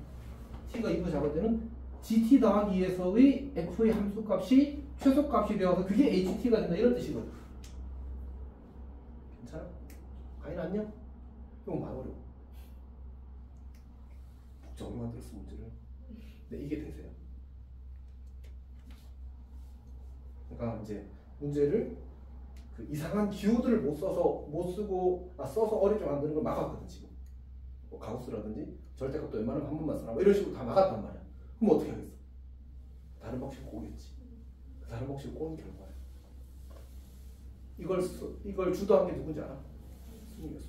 T가 2보다 작을 때는 GT 더하기 2에서의 F의 함수값이 최소값이 되어서 그게 HT가 된다 이런 뜻이거든. 괜찮아? 가인 않냐? 이건 많이 어려워. 복잡하게 만들었어 문제를. 근데 이게 되세요. 그러니까 이제 문제를 그 이상한 기호들을 못 쓰고 써서 어렵게 만드는 걸 막았거든 지금. 뭐 가우스라든지 절대값도 웬만하면 한 번만 쓰라 뭐 이런 식으로 다 막았단 말이야. 그럼 어떻게 하겠어? 다른 방식을 꼬겠지. 다른 방식을 꼬는 결과야. 이걸 주도한 게 누군지 알아? 수능이었어.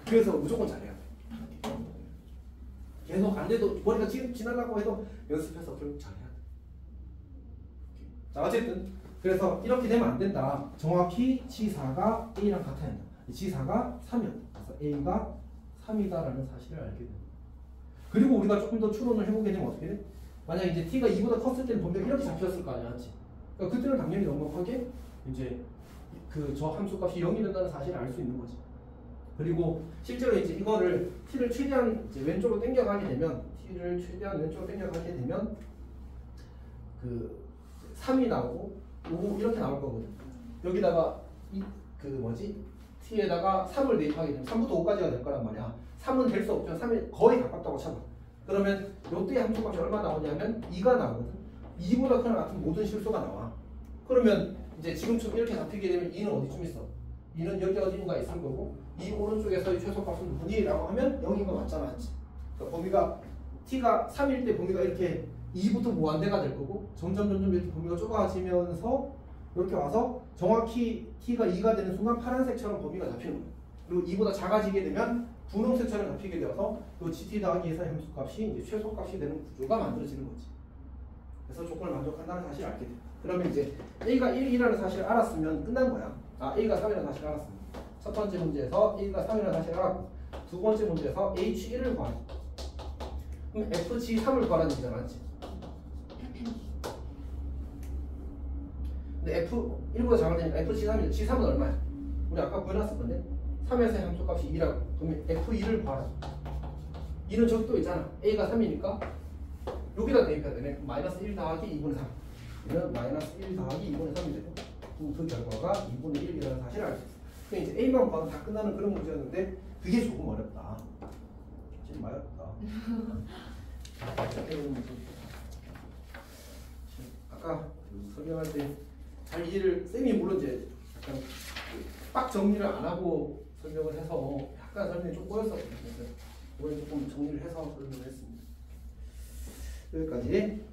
그래서 무조건 잘해야 돼. 계속 안 돼도 머리가 지나가고 해도 연습해서 결국 잘해야 돼. 자, 어쨌든 그래서 이렇게 되면 안 된다. 정확히 G4가 A랑 같아야 한다. G4가 3이었다. 그래서 A가 3이다라는 사실을 알게 된다. 그리고 우리가 조금 더 추론을 해보게 되면 어떻게 돼? 만약 이제 T가 2보다 컸을 때는 범위가 이렇게 잡혔을 거 아니야, 맞지? 그러니까 그때는 당연히 넉넉하게 이제 그 저 함수값이 0이 된다는 사실을 알 수 있는 거지. 그리고 실제로 이제 이거를 T를 최대한 이제 왼쪽으로 당겨가게 되면 그 3이 나오고 5 이렇게 나올 거거든. 여기다가 T에다가 3을 대입하게 되면 3부터 5까지가 될 거란 말이야. 3은 될 수 없지만 3이 거의 가깝다고 쳐봐. 그러면 요때 함수값이 얼마 나오냐면 2가 나오거든. 2보다 크나 같은 모든 실수가 나와. 그러면 이제 지금처럼 이렇게 잡히게 되면 2는 어디쯤 있어? 2는 여기 어딘가 있을 거고 이 오른쪽에서의 최소값은 누구니? 라고 하면 0인 거 맞잖아, 맞지? 그러니까 범위가 T가 3일 때 범위가 이렇게 2부터 무한대가 될 거고 점점 이렇게 범위가 좁아지면서 이렇게 와서 정확히 T가 2가 되는 순간 파란색처럼 범위가 잡히는 거예요. 그리고 2보다 작아지게 되면 분홍색처럼 잡히게 되어서 이 GT 더하기 2에서 함수값이 이제 최소값이 되는 구조가 만들어지는 거지. 그래서 조건을 만족한다는 사실을 알게 돼. 그러면 이제 A가 1이라는 사실을 알았으면 끝난 거야. A가 3이라는 사실을 알았습니다. 첫 번째 문제에서 A가 3이라는 사실을 알았고 두 번째 문제에서 H1을 구하는. 그럼 FG3을 구하라는 얘기잖아, 맞지? 근데 F1보다 작을 테니까 FG3이죠. G3은 얼마야? 우리 아까 구해놨을 건데 3에서의 함수값이 2라고. 그러면 F2를 구하라. 2는 저기 또 있잖아. a가 3이니까 여기다 대입해야 되네. 마이너스 1 더하기 2분의 3. 얘는 마이너스 1 더하기 2분의 3이 되고 그 결과가 2분의 1이라는 사실을 알 수 있어. 그러니까 이제 a만 봐도 다 끝나는 그런 문제였는데 그게 조금 어렵다. 좀 어렵다. 아까 그 설명할 때 잘 이해를 쌤이 물론 이제 약간 빡 정리를 안 하고 설명을 해서 약간 설명이 좀 꼬였었거든요. 그래서 이번에 조금 정리를 해서 설명을 했습니다. 여기까지.